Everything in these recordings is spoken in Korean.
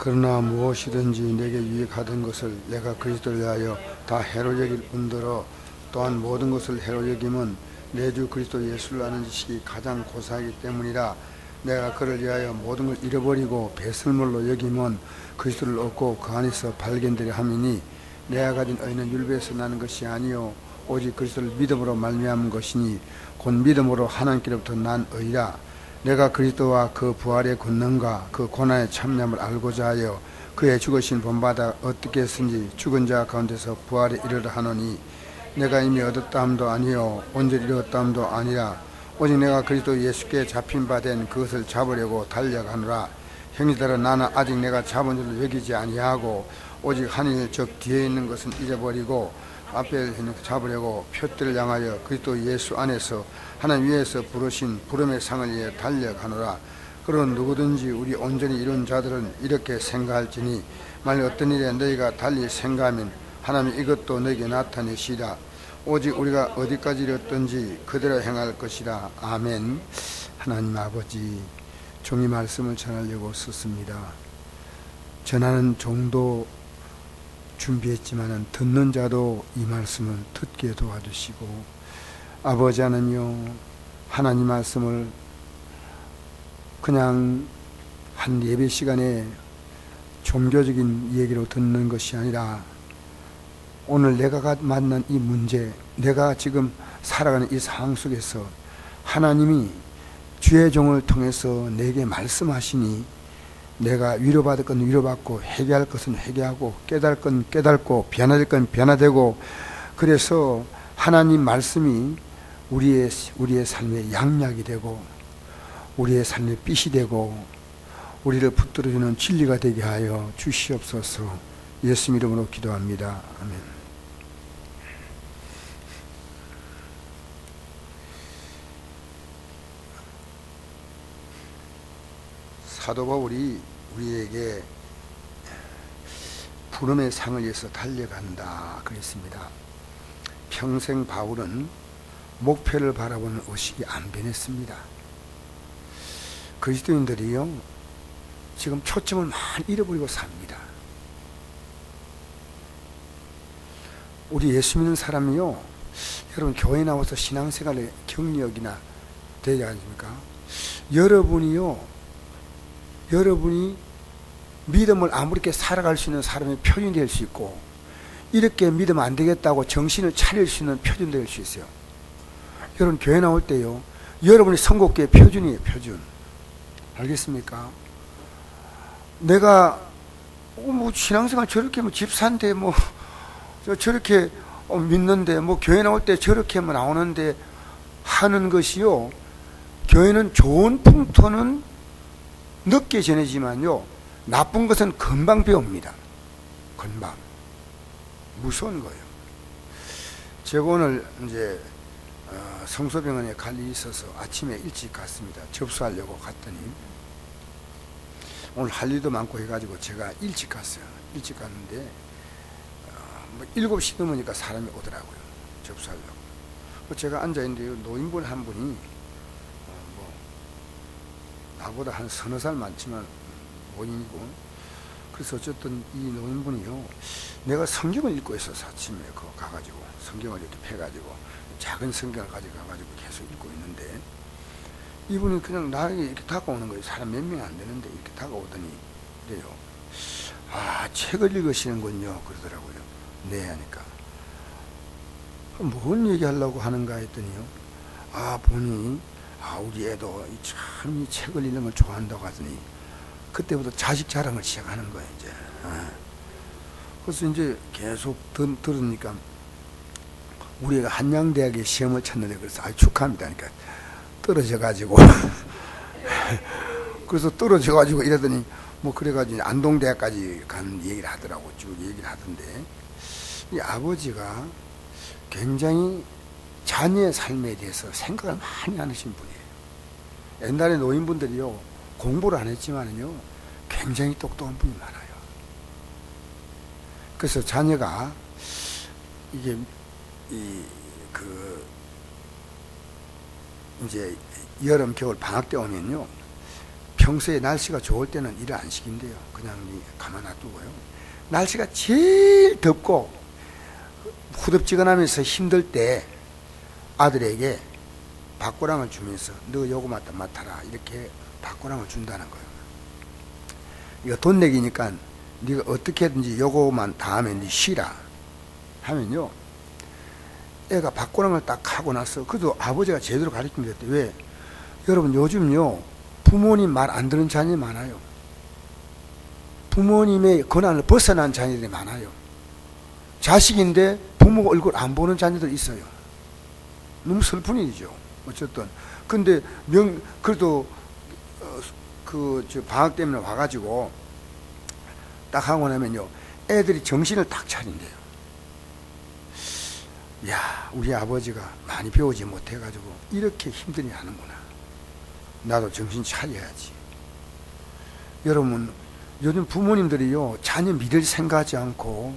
그러나 무엇이든지 내게 유익하던 것을 내가 그리스도를 위하여 다 해로 여길 뿐더러 또한 모든 것을 해로 여김은 내 주 그리스도 예수를 아는 지식이 가장 고사하기 때문이라. 내가 그를 위하여 모든 걸 잃어버리고 배설물로 여김은 그리스도를 얻고 그 안에서 발견되려 함이니 내가 가진 의는 율법에서 나는 것이 아니요 오직 그리스도를 믿음으로 말미암은 것이니 곧 믿음으로 하나님께로부터 난 의라. 내가 그리스도와 그 부활의 권능과 그 고난의 참념을 알고자 하여 그의 죽으신 본받아 어떻게 했은지 죽은 자 가운데서 부활에 이르러 하노니 내가 이미 얻었다함도 아니요 온전히 이루었다함도 아니라 오직 내가 그리스도 예수께 잡힌 바 된 그것을 잡으려고 달려가노라. 형제들아 나는 아직 내가 잡은 줄로 여기지 아니하고 오직 한 일 즉 뒤에 있는 것은 잊어버리고 앞에 있는 것 잡으려고 표대를 향하여 그리스도 예수 안에서 하나님 위에서 부르신 부름의 상을 위해 달려가노라. 그런 누구든지 우리 온전히 이룬 자들은 이렇게 생각할지니 만일 어떤 일에 너희가 달리 생각하면 하나님이 이것도 너희에게 나타내시리라. 오직 우리가 어디까지 이뤘든지 그대로 행할 것이라. 아멘. 하나님 아버지, 종이 말씀을 전하려고 썼습니다. 전하는 종도 준비했지만 듣는 자도 이 말씀을 듣게 도와주시고, 아버지 하나님요, 하나님 말씀을 그냥 한 예배 시간에 종교적인 얘기로 듣는 것이 아니라 오늘 내가 만난 이 문제, 내가 지금 살아가는 이 상황 속에서 하나님이 주의 종을 통해서 내게 말씀하시니 내가 위로받을 건 위로받고 회개할 것은 회개하고 깨달을 건 깨닫고 변화될 건 변화되고, 그래서 하나님 말씀이 우리의 삶의 양약이 되고 우리의 삶의 빛이 되고 우리를 붙들어주는 진리가 되게 하여 주시옵소서. 예수 이름으로 기도합니다. 아멘. 사도 바울이 우리에게 부름의 상을 위해서 달려간다 그랬습니다. 평생 바울은 목표를 바라보는 의식이 안 변했습니다. 그리스도인들이요, 지금 초점을 많이 잃어버리고 삽니다. 우리 예수 믿는 사람이요, 여러분 교회 나와서 신앙생활의 경력이나 되지 않습니까? 여러분이 믿음을 아무렇게 살아갈 수 있는 사람의 표준이 될 수 있고, 이렇게 믿으면 안 되겠다고 정신을 차릴 수 있는 표준 될 수 있어요. 여러분 교회 나올 때요, 여러분이 선곡교의 표준이에요. 표준. 알겠습니까? 내가 뭐 신앙생활 저렇게 집사인데 저렇게 믿는데 교회 나올 때 저렇게만 나오는데 하는 것이요, 교회는 좋은 풍토는 늦게 전해지만요, 나쁜 것은 금방 배웁니다. 금방. 무서운 거예요. 제가 오늘 이제 성소병원에 갈 일이 있어서 아침에 일찍 갔습니다. 접수하려고 갔더니 오늘 할 일도 많고 해가지고 제가 일찍 갔어요. 일찍 갔는데 7시 넘으니까 사람이 오더라고요. 접수하려고. 제가 앉아있는데 노인분 한 분이 나보다 한 서너 살 많지만 노인이고, 그래서 어쨌든 이 노인분이요, 내가 성경을 읽고 있어서 아침에 그거 가가지고 성경을 이렇게 펴가지고 작은 성경을 가져가가지고 계속 읽고 있는데, 이분이 그냥 나에게 이렇게 다가오는 거예요. 사람 몇 명 안 되는데 이렇게 다가오더니 그래요. 아, 책을 읽으시는군요. 그러더라고요. 네 하니까. 뭔 얘기하려고 하는가 했더니요, 보니 우리 애도 참 이 책을 읽는 걸 좋아한다고 하더니 그때부터 자식 자랑을 시작하는 거예요. 이제. 그래서 이제 계속 들으니까 우리 애가 한양대학에 시험을 쳤는데, 그래서 축하합니다. 그러니까 떨어져가지고 그래서 떨어져가지고 이러더니 그래가지고 안동대학까지 간 얘기를 하더라고. 쭉 얘기를 하던데, 이 아버지가 굉장히 자녀의 삶에 대해서 생각을 많이 하시는 분이에요. 옛날에 노인분들이요, 공부를 안 했지만은요, 굉장히 똑똑한 분이 많아요. 그래서 자녀가 이게 이제 여름 겨울 방학 때 오면요, 평소에 날씨가 좋을 때는 일을 안 시킨대요. 그냥 가만 놔두고요. 날씨가 제일 덥고 후덥지근하면서 힘들 때 아들에게 밥꼬랑을 주면서 너 요거 맡아라 이렇게 밥꼬랑을 준다는 거예요. 이거 돈 내기니까 네가 어떻게든지 요거만 다 하면 네 쉬라 하면요, 애가 밥꼬랑을 딱 하고 나서, 그래도 아버지가 제대로 가르치면 됐대. 왜? 여러분 요즘요 부모님 말 안 듣는 자녀이 많아요. 부모님의 권한을 벗어난 자녀들이 많아요. 자식인데 부모 얼굴 안 보는 자녀들 있어요. 너무 슬픈 일이죠. 어쨌든 근데 그래도 방학 때문에 와가지고 딱 하고 나면요 애들이 정신을 딱 차린대요. 야, 우리 아버지가 많이 배우지 못해가지고 이렇게 힘들이 하는구나. 나도 정신 차려야지. 여러분 요즘 부모님들이요 자녀 미래를 생각하지 않고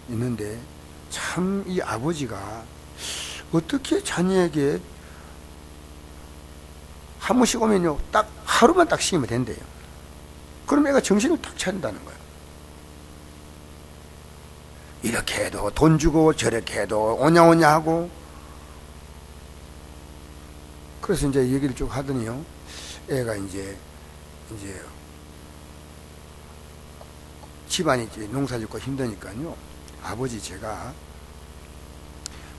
있는데, 참 이 아버지가 어떻게 자녀에게 한 번씩 오면요 딱 하루만 딱 쉬면 된대요. 그럼 애가 정신을 딱 차린다는 거예요. 이렇게 해도 돈 주고 저렇게 해도 오냐오냐 하고. 그래서 이제 얘기를 쭉 하더니요 애가 이제 집안이 이제 농사 짓고 힘드니까요, 아버지 제가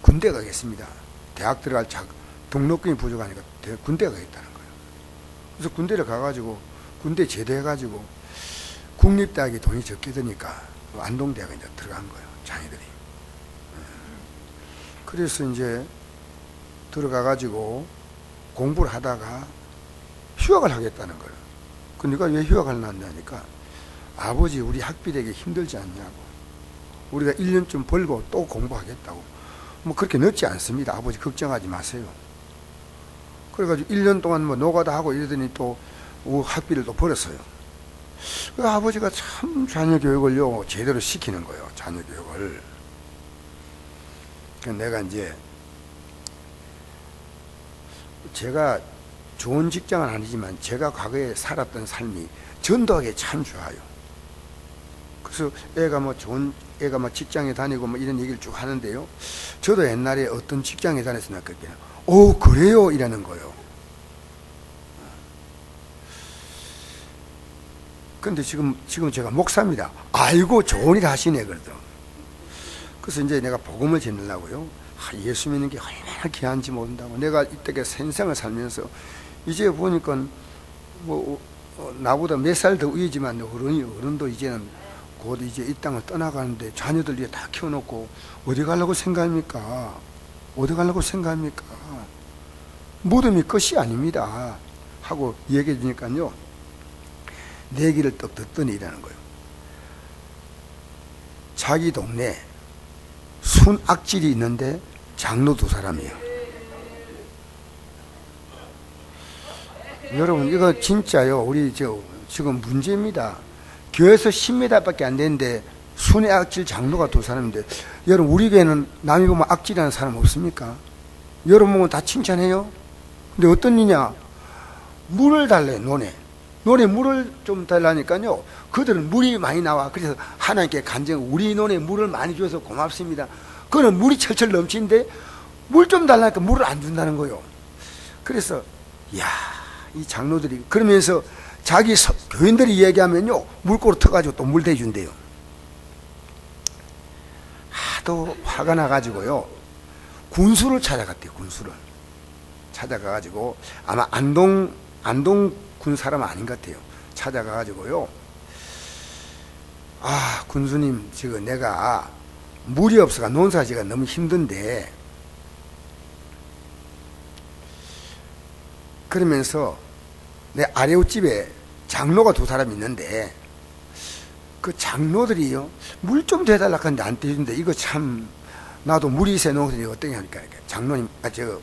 군대 가겠습니다. 대학 들어갈 등록금이 부족하니까 군대 가겠다는 거예요. 그래서 군대를 가가지고 군대 제대해가지고 국립대학에 돈이 적게 드니까 안동대학에 이제 들어간 거예요, 자기들이. 그래서 이제 들어가가지고 공부를 하다가 휴학을 하겠다는 거예요. 그러니까 왜 휴학을 한다니까, 아버지 우리 학비 되게 힘들지 않냐고, 우리가 1년쯤 벌고 또 공부하겠다고. 뭐 그렇게 늦지 않습니다. 아버지 걱정하지 마세요. 그래가지고 1년 동안 뭐 노가다 하고 이러더니 또 학비를 또 벌었어요. 아버지가 참 자녀 교육을요 제대로 시키는 거예요. 자녀 교육을. 내가 이제 제가 좋은 직장은 아니지만 제가 과거에 살았던 삶이 전도하기에 참 좋아요. 그래서 애가 뭐 직장에 다니고 뭐 이런 얘기를 쭉 하는데요, 저도 옛날에 어떤 직장에 다녔으나 그렇게 그래요 이라는 거예요. 근데 지금 제가 목사입니다. 아이고 좋은 일 하시네 그러더라고요. 그래서 이제 내가 복음을 전하려고요, 예수 믿는 게 얼마나 귀한지 모른다고. 내가 이때까지 생생을 살면서 이제 보니까 뭐 나보다 몇 살 더 위지만 어른도 이제는 곧 이제 이 땅을 떠나가는데 자녀들 위해 다 키워놓고 어디 가려고 생각합니까? 어디 가려고 생각합니까? 무덤이 끝이 아닙니다 하고 얘기해 주니까요 내 얘기를 떡 듣더니 이라는 거예요. 자기 동네 순악질이 있는데 장로 2사람이에요. 여러분 이거 진짜요, 우리 지금 문제입니다. 교회에서 10m밖에 안 되는데 순회 악질 장로가 2사람인데, 여러분 우리 교회는 남이 보면 악질하는 사람 없습니까? 여러분 보면 다 칭찬해요. 근데 어떤 일이냐, 물을 달래. 논에 물을 좀 달라니까요 그들은 물이 많이 나와. 그래서 하나님께 간증, 우리 논에 물을 많이 줘서 고맙습니다. 그거는 물이 철철 넘치는데 물 좀 달라니까 물을 안 준다는 거예요. 그래서 이 장로들이 그러면서 자기 교인들이 얘기하면요 물꼬로 터가지고 또 물 대준대요. 하도 화가 나가지고요 군수를 찾아갔대요. 군수를 찾아가가지고 아마 안동 군 사람 아닌 것 같아요. 찾아가가지고요, 군수님 지금 내가 물이 없어가 농사지가 너무 힘든데, 그러면서 내 아래웃집에 장로가 2사람 있는데 그 장로들이요 물 좀 대달라 하는데 안 대준대. 이거 참 나도 물이 새 농사지 어떻게 하니까 장로님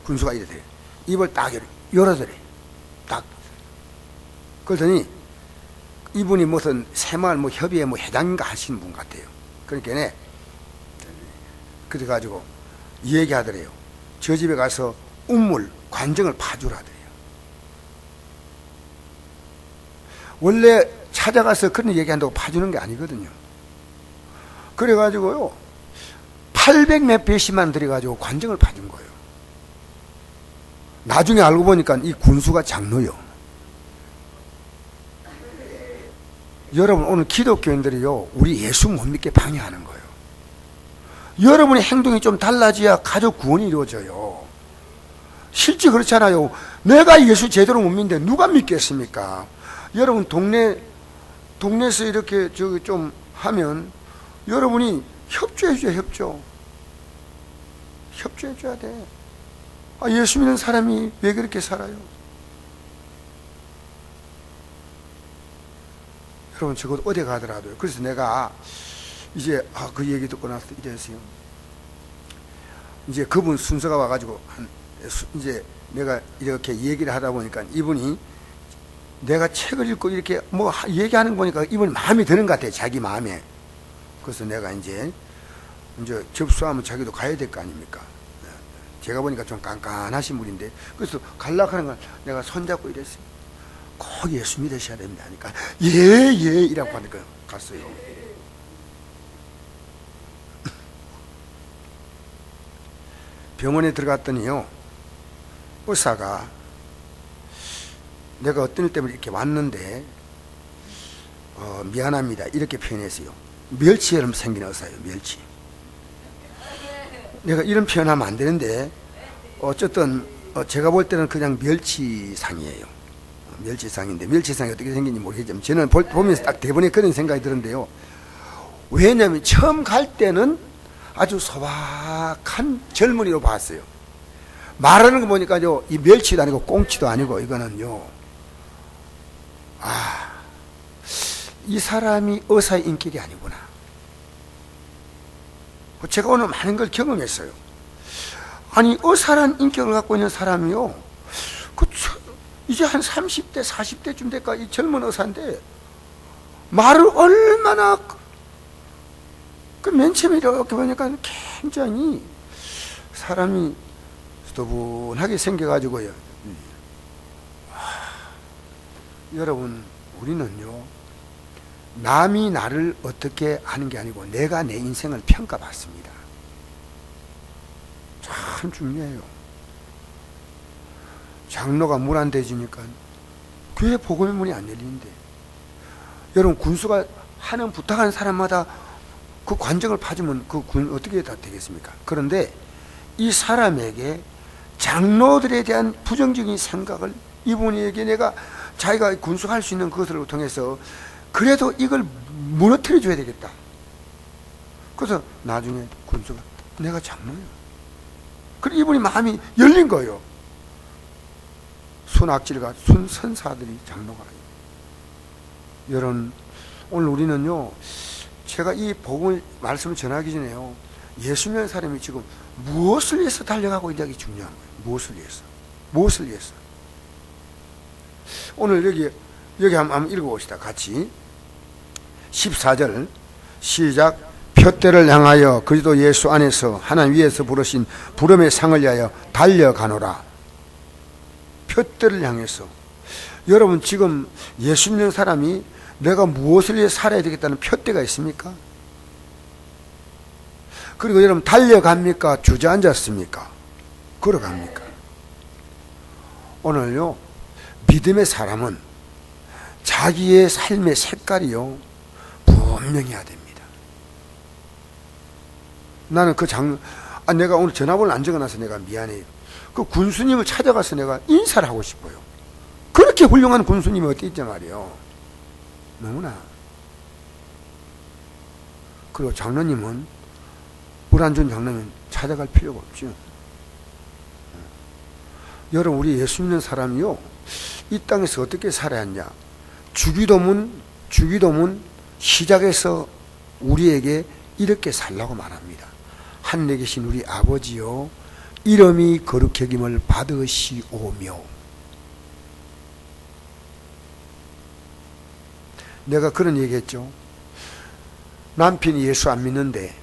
군수가 이러더래. 입을 딱 열어더래. 딱 그러더니 이분이 무슨 새마을 협의회 회장인가 하시는 분 같아요. 그러니까 그래가지고 얘기하더래요. 저 집에 가서 우물 관정을 파주라 하더래요. 원래 찾아가서 그런 얘기한다고 봐주는 게 아니거든요. 그래가지고요 800 몇 배씩만 들여가지고 관정을 봐준 거예요. 나중에 알고 보니까 이 군수가 장로요. 여러분 오늘 기독교인들이요 우리 예수 못 믿게 방해하는 거예요. 여러분의 행동이 좀 달라져야 가족 구원이 이루어져요. 실제 그렇잖아요. 내가 예수 제대로 못 믿는데 누가 믿겠습니까? 여러분 동네에서 이렇게 저기 좀 하면 여러분이 협조해줘야 협조해줘야 돼. 아, 예수 믿는 사람이 왜 그렇게 살아요? 여러분 적어도 어디 가더라도요. 그래서 내가 이제 그 얘기 듣고 나서 이랬어요. 이제 그분 순서가 와가지고 이제 내가 이렇게 얘기를 하다 보니까 이분이 내가 책을 읽고 이렇게 뭐 얘기하는 거 보니까 이분이 마음에 드는 것 같아요. 자기 마음에. 그래서 내가 이제 접수하면 자기도 가야 될 거 아닙니까? 제가 보니까 좀 깐깐하신 분인데 그래서 갈라고 하는 걸 내가 손잡고 이랬어요. 꼭 예수 믿으셔야 됩니다 하니까 예 이라고 하니까 갔어요. 병원에 들어갔더니요 의사가 내가 어떤 일 때문에 이렇게 왔는데 미안합니다 이렇게 표현했어요. 멸치처럼 생긴 의사예요. 멸치. 내가 이런 표현하면 안 되는데 어쨌든 제가 볼 때는 그냥 멸치상이에요. 멸치상인데 멸치상이 어떻게 생긴지 모르겠지만 저는 보면서 딱 대본에 그런 생각이 드는데요. 왜냐하면 처음 갈 때는 아주 소박한 젊은이로 봤어요. 말하는 거 보니까요 이 멸치도 아니고 꽁치도 아니고 이거는요 이 사람이 의사의 인격이 아니구나. 제가 오늘 많은 걸 경험했어요. 아니 의사란 인격을 갖고 있는 사람이요 이제 한 30대 40대쯤 될까 이 젊은 의사인데 말을 얼마나 맨 처음에 이렇게 보니까 굉장히 사람이 수도분하게 생겨가지고요. 여러분 우리는요 남이 나를 어떻게 하는 게 아니고 내가 내 인생을 평가받습니다. 참 중요해요. 장로가 물 안 대주니까 교회 복음의 문이 안 열리는데 여러분 군수가 하는 부탁하는 사람마다 그 관정을 봐주면 그 군 어떻게 다 되겠습니까? 그런데 이 사람에게 장로들에 대한 부정적인 생각을 이분에게 내가 자기가 군수할 수 있는 것을 통해서 그래도 이걸 무너뜨려 줘야 되겠다. 그래서 나중에 군수가 내가 장로예요. 그리고 이분이 마음이 열린 거예요. 순악질과 순선사들이 장로가. 여러분 오늘 우리는요 제가 이 복음을 말씀을 전하기 전에요 예수 믿는 사람이 지금 무엇을 위해서 달려가고 있는지 중요한 거예요. 무엇을 위해서 오늘 여기 한번 읽어봅시다. 같이 14절 시작. 표대를 향하여 그리스도 예수 안에서 하나님 위에서 부르신 부름의 상을 위하여 달려가노라. 표대를 향해서. 여러분 지금 예수 믿는 사람이 내가 무엇을 위해 살아야 되겠다는 표대가 있습니까? 그리고 여러분 달려갑니까? 주저앉았습니까? 걸어갑니까? 오늘요 믿음의 사람은 자기의 삶의 색깔이요 분명해야 됩니다. 나는 내가 오늘 전화번호를 안 적어놔서 내가 미안해요. 그 군수님을 찾아가서 내가 인사를 하고 싶어요. 그렇게 훌륭한 군수님이 어디 있단 말이에요. 너무나. 그리고 장로님은 물 안 준 장로님 찾아갈 필요가 없죠. 여러분 우리 예수 믿는 사람이요 이 땅에서 어떻게 살아야 하냐. 주기도문 시작해서 우리에게 이렇게 살라고 말합니다. 하늘에 계신 우리 아버지요 이름이 거룩히 여김을 받으시오며. 내가 그런 얘기했죠. 남편이 예수 안 믿는데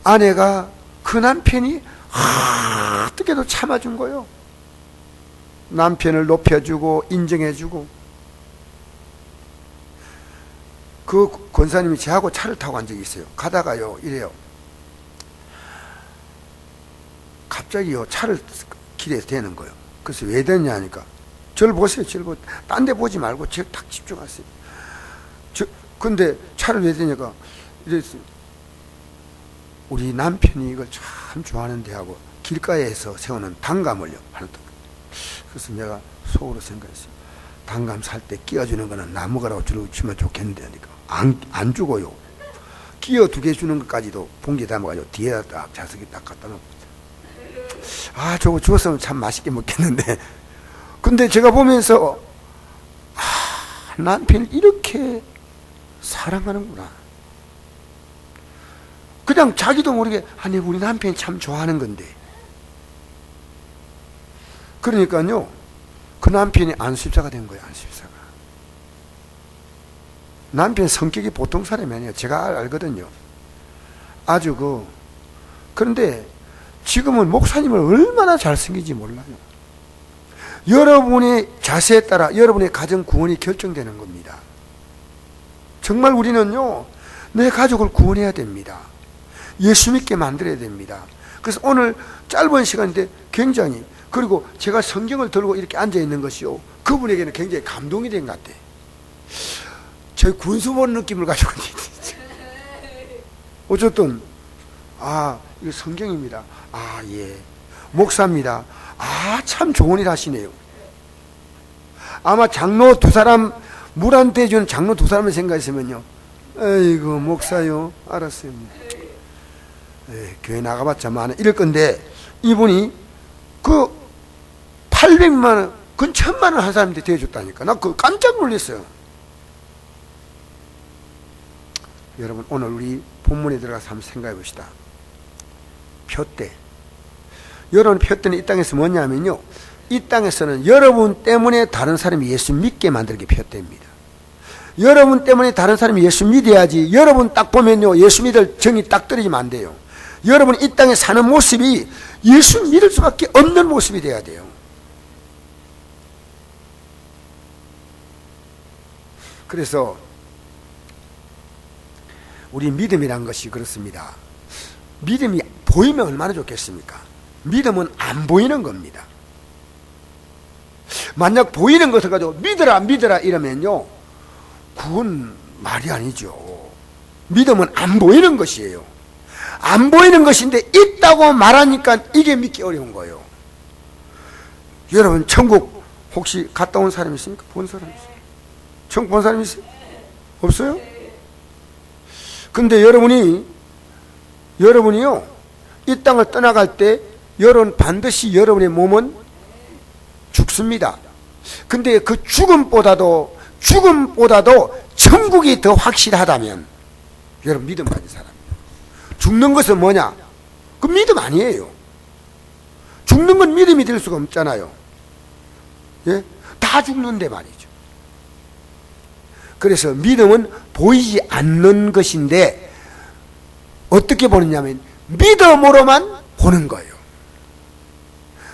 아내가 그 남편이 어떻게도 참아준 거예요. 남편을 높여주고 인정해주고 그 권사님이 저하고 차를 타고 간 적이 있어요. 가다가요, 이래요. 갑자기요, 차를 길에 대는 거예요. 그래서 왜 됐냐 하니까, 저를 보세요, 저를 보세요. 딴 데 보지 말고 저를 딱 집중하세요. 근데 차를 왜 대냐가, 이랬어요. 우리 남편이 이걸 참 좋아하는데 하고, 길가에서 세우는 단감을요, 하나 딱. 그래서 내가 속으로 생각했어요. 단감 살 때 끼워주는 거는 나무가라고 주면 좋겠는데 하니까, 안 주고요. 끼워 2개 주는 것까지도 봉지에 담아가지고 뒤에다 딱 자석에 딱 갖다 놓고. 아, 저거 주었으면 참 맛있게 먹겠는데. 근데 제가 보면서, 남편을 이렇게 사랑하는구나. 그냥 자기도 모르게, 아니, 우리 남편이 참 좋아하는 건데. 그러니까요, 그 남편이 안수입사가 된 거예요, 안수입사가. 남편 성격이 보통 사람이 아니에요. 제가 알거든요. 아주 그런데 지금은 목사님을 얼마나 잘생긴지 몰라요. 여러분의 자세에 따라 여러분의 가정 구원이 결정되는 겁니다. 정말 우리는요, 내 가족을 구원해야 됩니다. 예수 믿게 만들어야 됩니다. 그래서 오늘 짧은 시간인데 굉장히, 그리고 제가 성경을 들고 이렇게 앉아 있는 것이요, 그분에게는 굉장히 감동이 된 것 같아요. 저희 군수 보는 느낌을 가지고 어쨌든, 이거 성경입니다. 예. 목사입니다. 참 좋은 일 하시네요. 아마 장로 2사람, 물 한 대 주는 장로 2사람을 생각했으면요, 에이구, 목사요. 알았어요. 교회 나가봤자 많아. 이럴 건데, 이분이 800만원, 1000만원 한 사람한테 대해줬다니까. 나 깜짝 놀랐어요. 여러분, 오늘 우리 본문에 들어가서 한번 생각해 봅시다. 표대. 여러분, 표대는 이 땅에서 뭐냐면요, 이 땅에서는 여러분 때문에 다른 사람이 예수 믿게 만들게 표대입니다. 여러분 때문에 다른 사람이 예수 믿어야지. 여러분 딱 보면요, 예수 믿을 정이 딱 떨어지면 안 돼요. 여러분 이 땅에 사는 모습이 예수 믿을 수밖에 없는 모습이 돼야 돼요. 그래서 우리 믿음이란 것이 그렇습니다. 믿음이 보이면 얼마나 좋겠습니까? 믿음은 안 보이는 겁니다. 만약 보이는 것을 가지고 믿어라 믿어라 이러면요, 그건 말이 아니죠. 믿음은 안 보이는 것이에요. 안 보이는 것인데 있다고 말하니까 이게 믿기 어려운 거예요. 여러분, 천국 혹시 갔다 온 사람 있습니까? 본 사람 있어요? 천국 본 사람 있어요? 없어요? 근데 여러분이요, 이 땅을 떠나갈 때 여러분 반드시 여러분의 몸은 죽습니다. 근데 그 죽음보다도 천국이 더 확실하다면 여러분 믿음 가진 사람입니다. 죽는 것은 뭐냐? 그 믿음 아니에요. 죽는 건 믿음이 될 수가 없잖아요. 예? 다 죽는데 말이죠. 그래서 믿음은 보이지 않는 것인데 어떻게 보느냐면 믿음으로만 보는 거예요.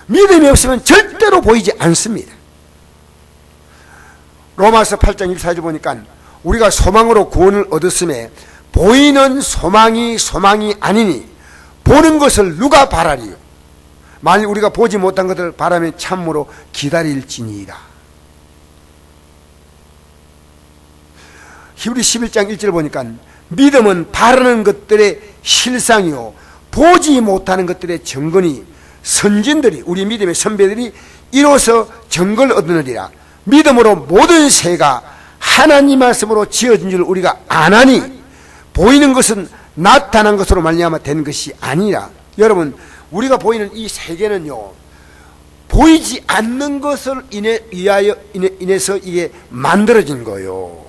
믿음이 없으면 절대로 보이지 않습니다. 로마서 8장 24절 보니까 우리가 소망으로 구원을 얻었음에 보이는 소망이 아니니 보는 것을 누가 바라리요? 만일 우리가 보지 못한 것을 바라면 참으로 기다릴지니이다. 히브리 11장 1절 보니까 믿음은 바라는 것들의 실상이요 보지 못하는 것들의 증거니 선진들이, 우리 믿음의 선배들이 이로써 증거를 얻으느니라. 믿음으로 모든 세가 하나님 말씀으로 지어진 줄 우리가 아나니 보이는 것은 나타난 것으로 말미암아 된 것이 아니라. 여러분, 우리가 보이는 이 세계는요, 보이지 않는 것을 인해서 이게 만들어진 거예요.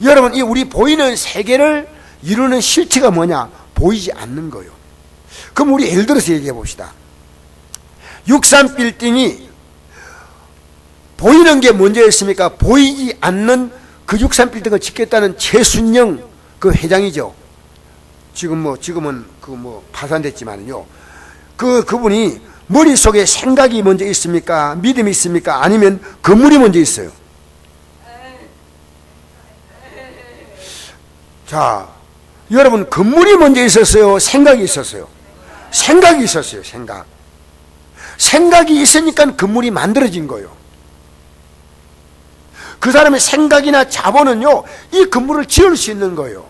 여러분, 이 우리 보이는 세계를 이루는 실체가 뭐냐? 보이지 않는 거예요. 그럼 우리 예를 들어서 얘기해 봅시다. 63 빌딩이 보이는 게 문제였습니까? 보이지 않는 그 63 빌딩을 짓겠다는 최순영 그 회장이죠. 지금은 파산됐지만요. 그분이 머릿속에 생각이 먼저 있습니까? 믿음이 있습니까? 아니면 건물이 먼저 있어요? 자, 여러분, 건물이 먼저 있었어요? 생각이 있었어요? 생각이 있었어요. 생각이 있으니까 건물이 만들어진 거예요. 그 사람의 생각이나 자본은요, 이 건물을 지을 수 있는 거예요.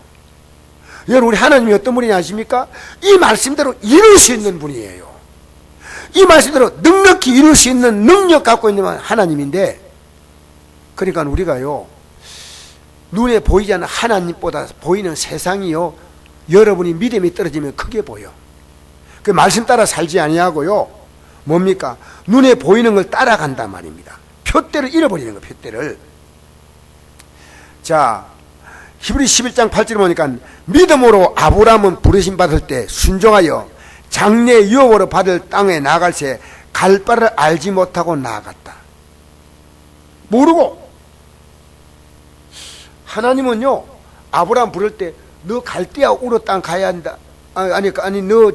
여러분, 우리 하나님이 어떤 분이냐 아십니까? 이 말씀대로 이룰 수 있는 분이에요. 이 말씀대로 넉넉히 이룰 수 있는 능력 갖고 있는 하나님인데, 그러니까 우리가요, 눈에 보이지 않는 하나님보다 보이는 세상이요, 여러분이 믿음이 떨어지면 크게 보여. 그 말씀 따라 살지 아니하고요, 뭡니까? 눈에 보이는 걸 따라간단 말입니다. 표대를 잃어버리는 거예요, 표대를. 자, 히브리 11장 8절에 보니까 믿음으로 아브라함은 부르심 받을 때 순종하여 장래 유업으로 받을 땅에 나아갈 새 갈 바를 알지 못하고 나아갔다. 모르고. 하나님은요, 아브라함 부를 때 너 갈대아 우르 땅 가야 한다. 아니 너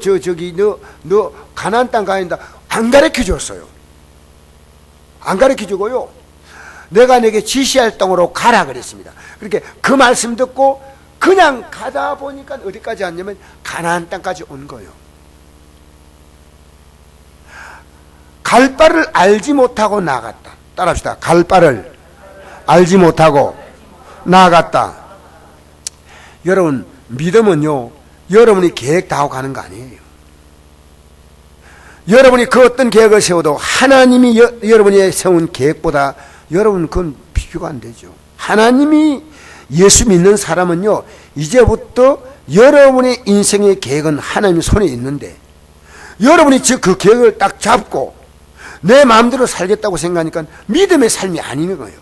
가나안 땅 가야 한다. 안 가르쳐 줬어요. 안 가르쳐 주고요, 내가 내게 지시할 땅으로 가라 그랬습니다. 그렇게 그 말씀 듣고 그냥 가다 보니까 어디까지 왔냐면 가나안 땅까지 온 거예요. 갈 바를 알지 못하고 나아갔다. 따라합시다. 갈 바를 알지 못하고 나아갔다. 여러분, 믿음은요, 여러분이 계획 다 하고 가는 거 아니에요. 여러분이 그 어떤 계획을 세워도 하나님이 여러분이 세운 계획보다 여러분 그건 비교가 안 되죠. 하나님이 예수 믿는 사람은요, 이제부터 여러분의 인생의 계획은 하나님 손에 있는데, 여러분이 즉 그 계획을 딱 잡고 내 마음대로 살겠다고 생각하니까 믿음의 삶이 아닌 거예요.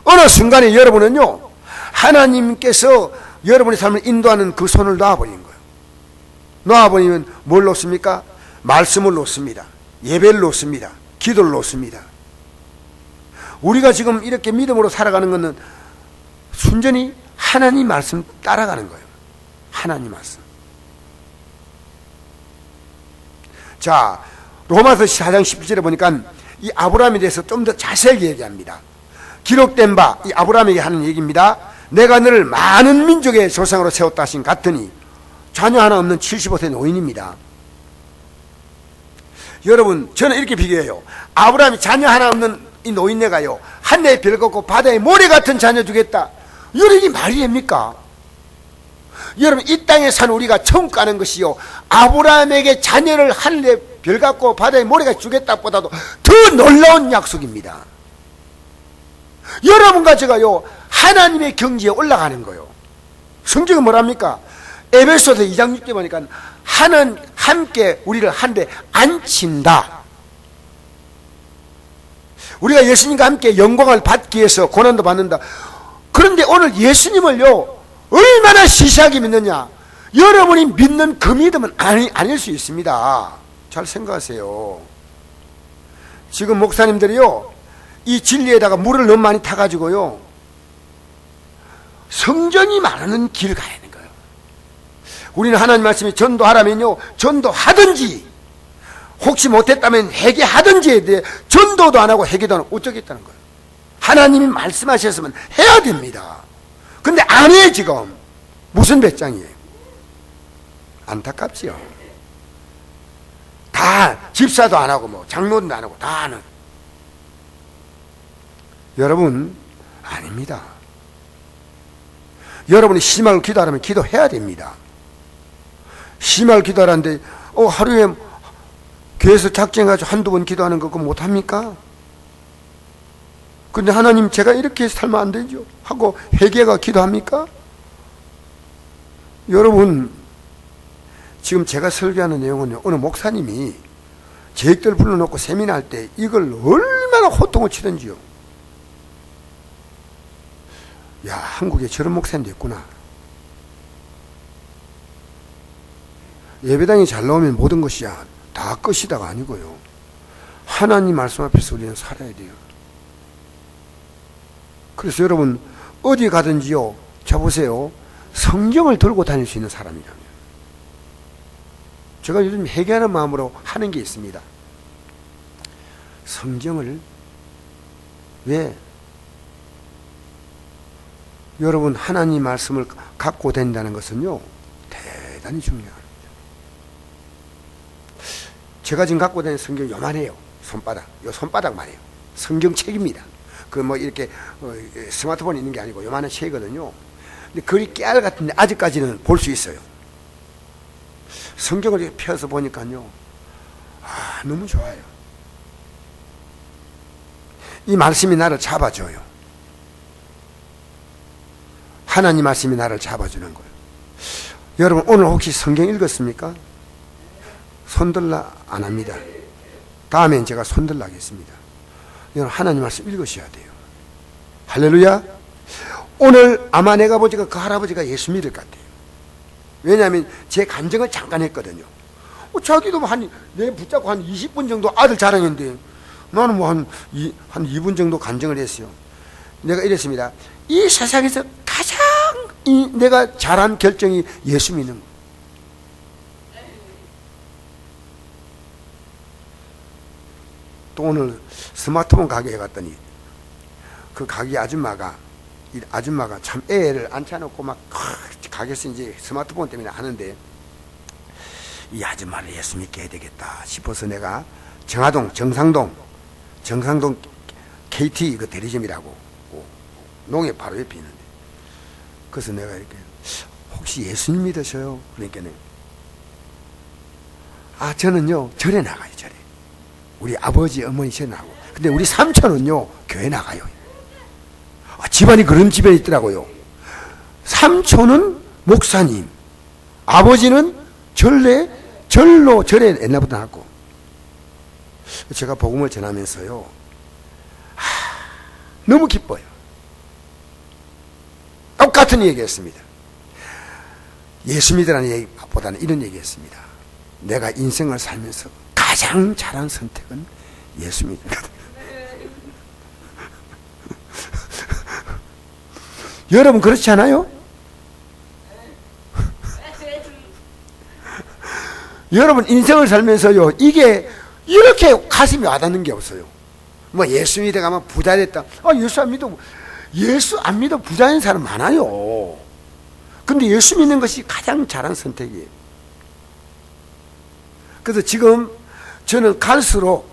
어느 순간에 여러분은요, 하나님께서 여러분의 삶을 인도하는 그 손을 놔버린 거예요. 놔버리면 뭘 놓습니까? 말씀을 놓습니다. 예배를 놓습니다. 기도를 놓습니다. 우리가 지금 이렇게 믿음으로 살아가는 것은 순전히 하나님 말씀 따라가는 거예요. 하나님 말씀. 자, 로마서 4장 17절에 보니까 이 아브라함에 대해서 좀 더 자세하게 얘기합니다. 기록된 바, 이 아브라함에게 하는 얘기입니다. 내가 너를 많은 민족의 조상으로 세웠다 하신 같으니, 자녀 하나 없는 75세 노인입니다. 여러분, 저는 이렇게 비교해요. 아브라함이 자녀 하나 없는 이 노인네가요, 하늘에 별 걷고 바다에 모래 같은 자녀 주겠다. 여러분, 이게 말이 됩니까? 여러분, 이 땅에 산 우리가 천국 가는 것이요, 아브라함에게 자녀를 하늘에 별 같고 바다에 모래가 주겠다보다도 더 놀라운 약속입니다. 여러분과 제가요, 하나님의 경지에 올라가는 거예요. 성경은 뭐랍니까? 에베소서 2장 6절 보니까 하는 함께 우리를 한데 앉힌다. 우리가 예수님과 함께 영광을 받기 위해서 고난도 받는다. 그런데 오늘 예수님을요, 얼마나 시시하게 믿느냐? 여러분이 믿는 그 믿음은 아닐 수 있습니다. 잘 생각하세요. 지금 목사님들이요, 이 진리에다가 물을 너무 많이 타가지고요, 성전이 많은 길을 가야 하는 거예요. 우리는 하나님 말씀이 전도하라면요, 전도하든지, 혹시 못했다면 회개하든지에 대해 전도도 안 하고 회개도 안 하고 어쩌겠다는 거예요. 하나님이 말씀하셨으면 해야 됩니다. 근데 안 해, 지금. 무슨 배짱이에요? 안타깝지요. 다 집사도 안 하고 뭐 장로도 안 하고 다 하는. 여러분, 아닙니다. 여러분이 심하게 기도하려면 기도해야 됩니다. 심하게 기도하라는데 하루에 교회에서 작정해가지고 한두 번 기도하는 거 그거 못합니까? 근데 하나님, 제가 이렇게 살면 안 되죠 하고 회개가 기도합니까? 여러분, 지금 제가 설교하는 내용은요, 어느 목사님이 제익들 불러놓고 세미나 할 때 이걸 얼마나 호통을 치던지요. 야, 한국에 저런 목사님도 있구나. 예배당이 잘 나오면 모든 것이야 다 끝이다가 아니고요, 하나님 말씀 앞에서 우리는 살아야 돼요. 그래서 여러분, 어디 가든지요, 자 보세요, 성경을 들고 다닐 수 있는 사람이라면. 제가 요즘 회개하는 마음으로 하는 게 있습니다. 성경을, 왜? 여러분, 하나님 말씀을 갖고 다닌다는 것은요, 대단히 중요합니다. 제가 지금 갖고 다니는 성경 요만해요. 손바닥, 요 손바닥만 해요. 성경책입니다. 그 뭐 이렇게 스마트폰 있는 게 아니고 요만한 책이거든요. 근데 글이 깨알 같은데 아직까지는 볼 수 있어요. 성경을 이렇게 펴서 보니까요, 너무 좋아요. 이 말씀이 나를 잡아줘요. 하나님 말씀이 나를 잡아주는 거예요. 여러분, 오늘 혹시 성경 읽었습니까? 손들라 안 합니다. 다음엔 제가 손들라 하겠습니다. 여러분, 하나님 말씀 읽으셔야 돼요. 할렐루야. 오늘 아마 내가 보니까 그 할아버지가 예수 믿을 것 같아요. 왜냐하면 제 간증을 잠깐 했거든요. 자기도 내 붙잡고 한 20분 정도 아들 자랑했는데 나는 뭐 한 2분 정도 간증을 했어요. 내가 이랬습니다. 이 세상에서 가장 내가 잘한 결정이 예수 믿는 거. 또 오늘 스마트폰 가게에 갔더니 그 가게 아줌마가 참 애를 앉혀놓고 막 가게에서 이제 스마트폰 때문에 하는데, 이 아줌마를 예수 믿게 해야 되겠다 싶어서 내가 정상동 KT 그 대리점이라고 농협 바로 옆에 있는데, 그래서 내가 이렇게 혹시 예수님 믿으셔요? 그러니까 저는요 절에 나가요. 절에 우리 아버지 어머니 절에 나가고, 근데 우리 삼촌은요 교회 나가요. 집안이 그런 집안이 있더라고요. 삼촌은 목사님, 아버지는 절에 옛날부터 나갔고, 제가 복음을 전하면서요 너무 기뻐요. 똑같은 얘기했습니다. 예수 믿으라는 얘기보다는 이런 얘기했습니다. 내가 인생을 살면서 가장 잘한 선택은 예수 믿는 거다. 여러분 그렇지 않아요? 여러분 인생을 살면서요, 이게 이렇게 가슴이 와닿는 게 없어요. 뭐 예수 믿어 가면 부자 됐다. 예수 안 믿어 부자인 사람 많아요. 근데 예수 믿는 것이 가장 잘한 선택이에요. 그래서 지금 저는 갈수록,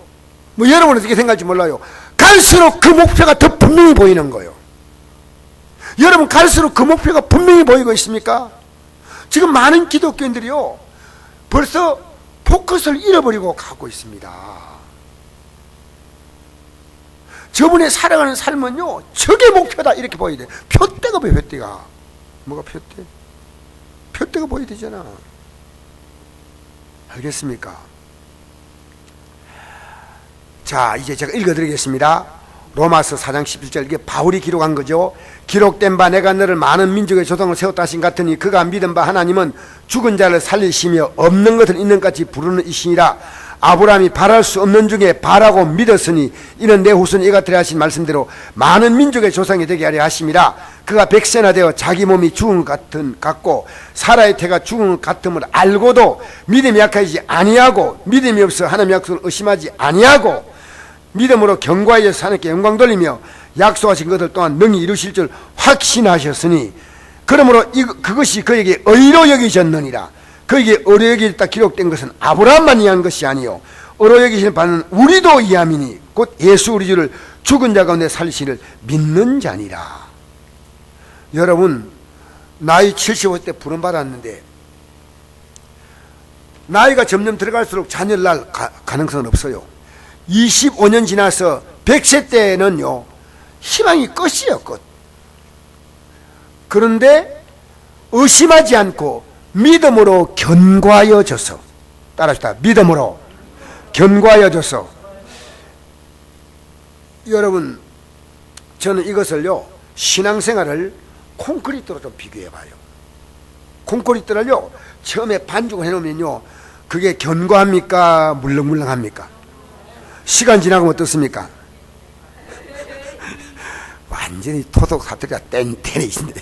뭐 여러분은 어떻게 생각할지 몰라요. 갈수록 그 목표가 더 분명히 보이는 거예요. 여러분 갈수록 그 목표가 분명히 보이고 있습니까? 지금 많은 기독교인들이요 벌써 포커스를 잃어버리고 가고 있습니다. 저분의 살아가는 삶은요 저게 목표다 이렇게 보여야 돼. 표대가 보여. 표대가 뭐가 표대? 표대가 보여야 되잖아. 알겠습니까? 자, 이제 제가 읽어드리겠습니다. 로마서 4장 17절, 이게 바울이 기록한 거죠. 기록된 바 내가 너를 많은 민족의 조상을 세웠다 하신 같으니 그가 믿은 바 하나님은 죽은 자를 살리시며 없는 것을 있는 같이 부르는 이시니라. 아브라함이 바랄 수 없는 중에 바라고 믿었으니 이는 내 후손이 이같으리 하신 말씀대로 많은 민족의 조상이 되게 하려 하심이라. 그가 백세나 되어 자기 몸이 죽은 것 같고 사라의 태가 죽은 것 같음을 알고도 믿음이 약하지 아니하고 믿음이 없어 하나님의 약속을 의심하지 아니하고 믿음으로 경과하여서 하나님께 영광 돌리며 약속하신 것들 또한 능히 이루실 줄 확신하셨으니 그러므로 그것이 그에게 의로 여기졌느니라. 그에게 의로 여기졌다 기록된 것은 아브라함만 이해한 것이 아니요 의로 여기실 바는 우리도 이함이니 곧 예수 우리 주를 죽은 자 가운데 살리시를 믿는 자니라. 여러분 나이 75세 부름받았는데 나이가 점점 들어갈수록 자녀를 낳을 가능성은 없어요. 25년 지나서 100세 때는요 희망이 끝이에요. 끝. 그런데 의심하지 않고 믿음으로 견고하여져서, 따라합시다. 믿음으로 견고하여져서. 여러분 저는 이것을요 신앙생활을 콘크리트로 좀 비교해봐요. 콘크리트를요 처음에 반죽을 해놓으면요 그게 견고합니까 물렁물렁합니까? 시간 지나가면 어떻습니까? 완전히 토속 사투리가 땡땡해지네.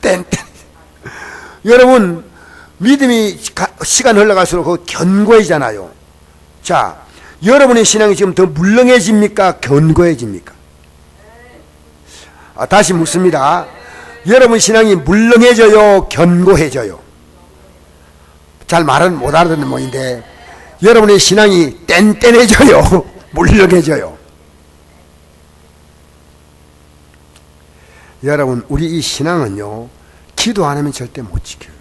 땡땡. 여러분 믿음이 시간 흘러갈수록 그 견고해지잖아요. 자, 여러분의 신앙이 지금 더 물렁해집니까? 견고해집니까? 다시 묻습니다. 여러분 신앙이 물렁해져요, 견고해져요? 잘 말은 못 알아듣는 모양인데 여러분의 신앙이 뗀뗀해져요, 물렁해져요? 여러분, 우리 이 신앙은요, 기도 안 하면 절대 못 지켜요.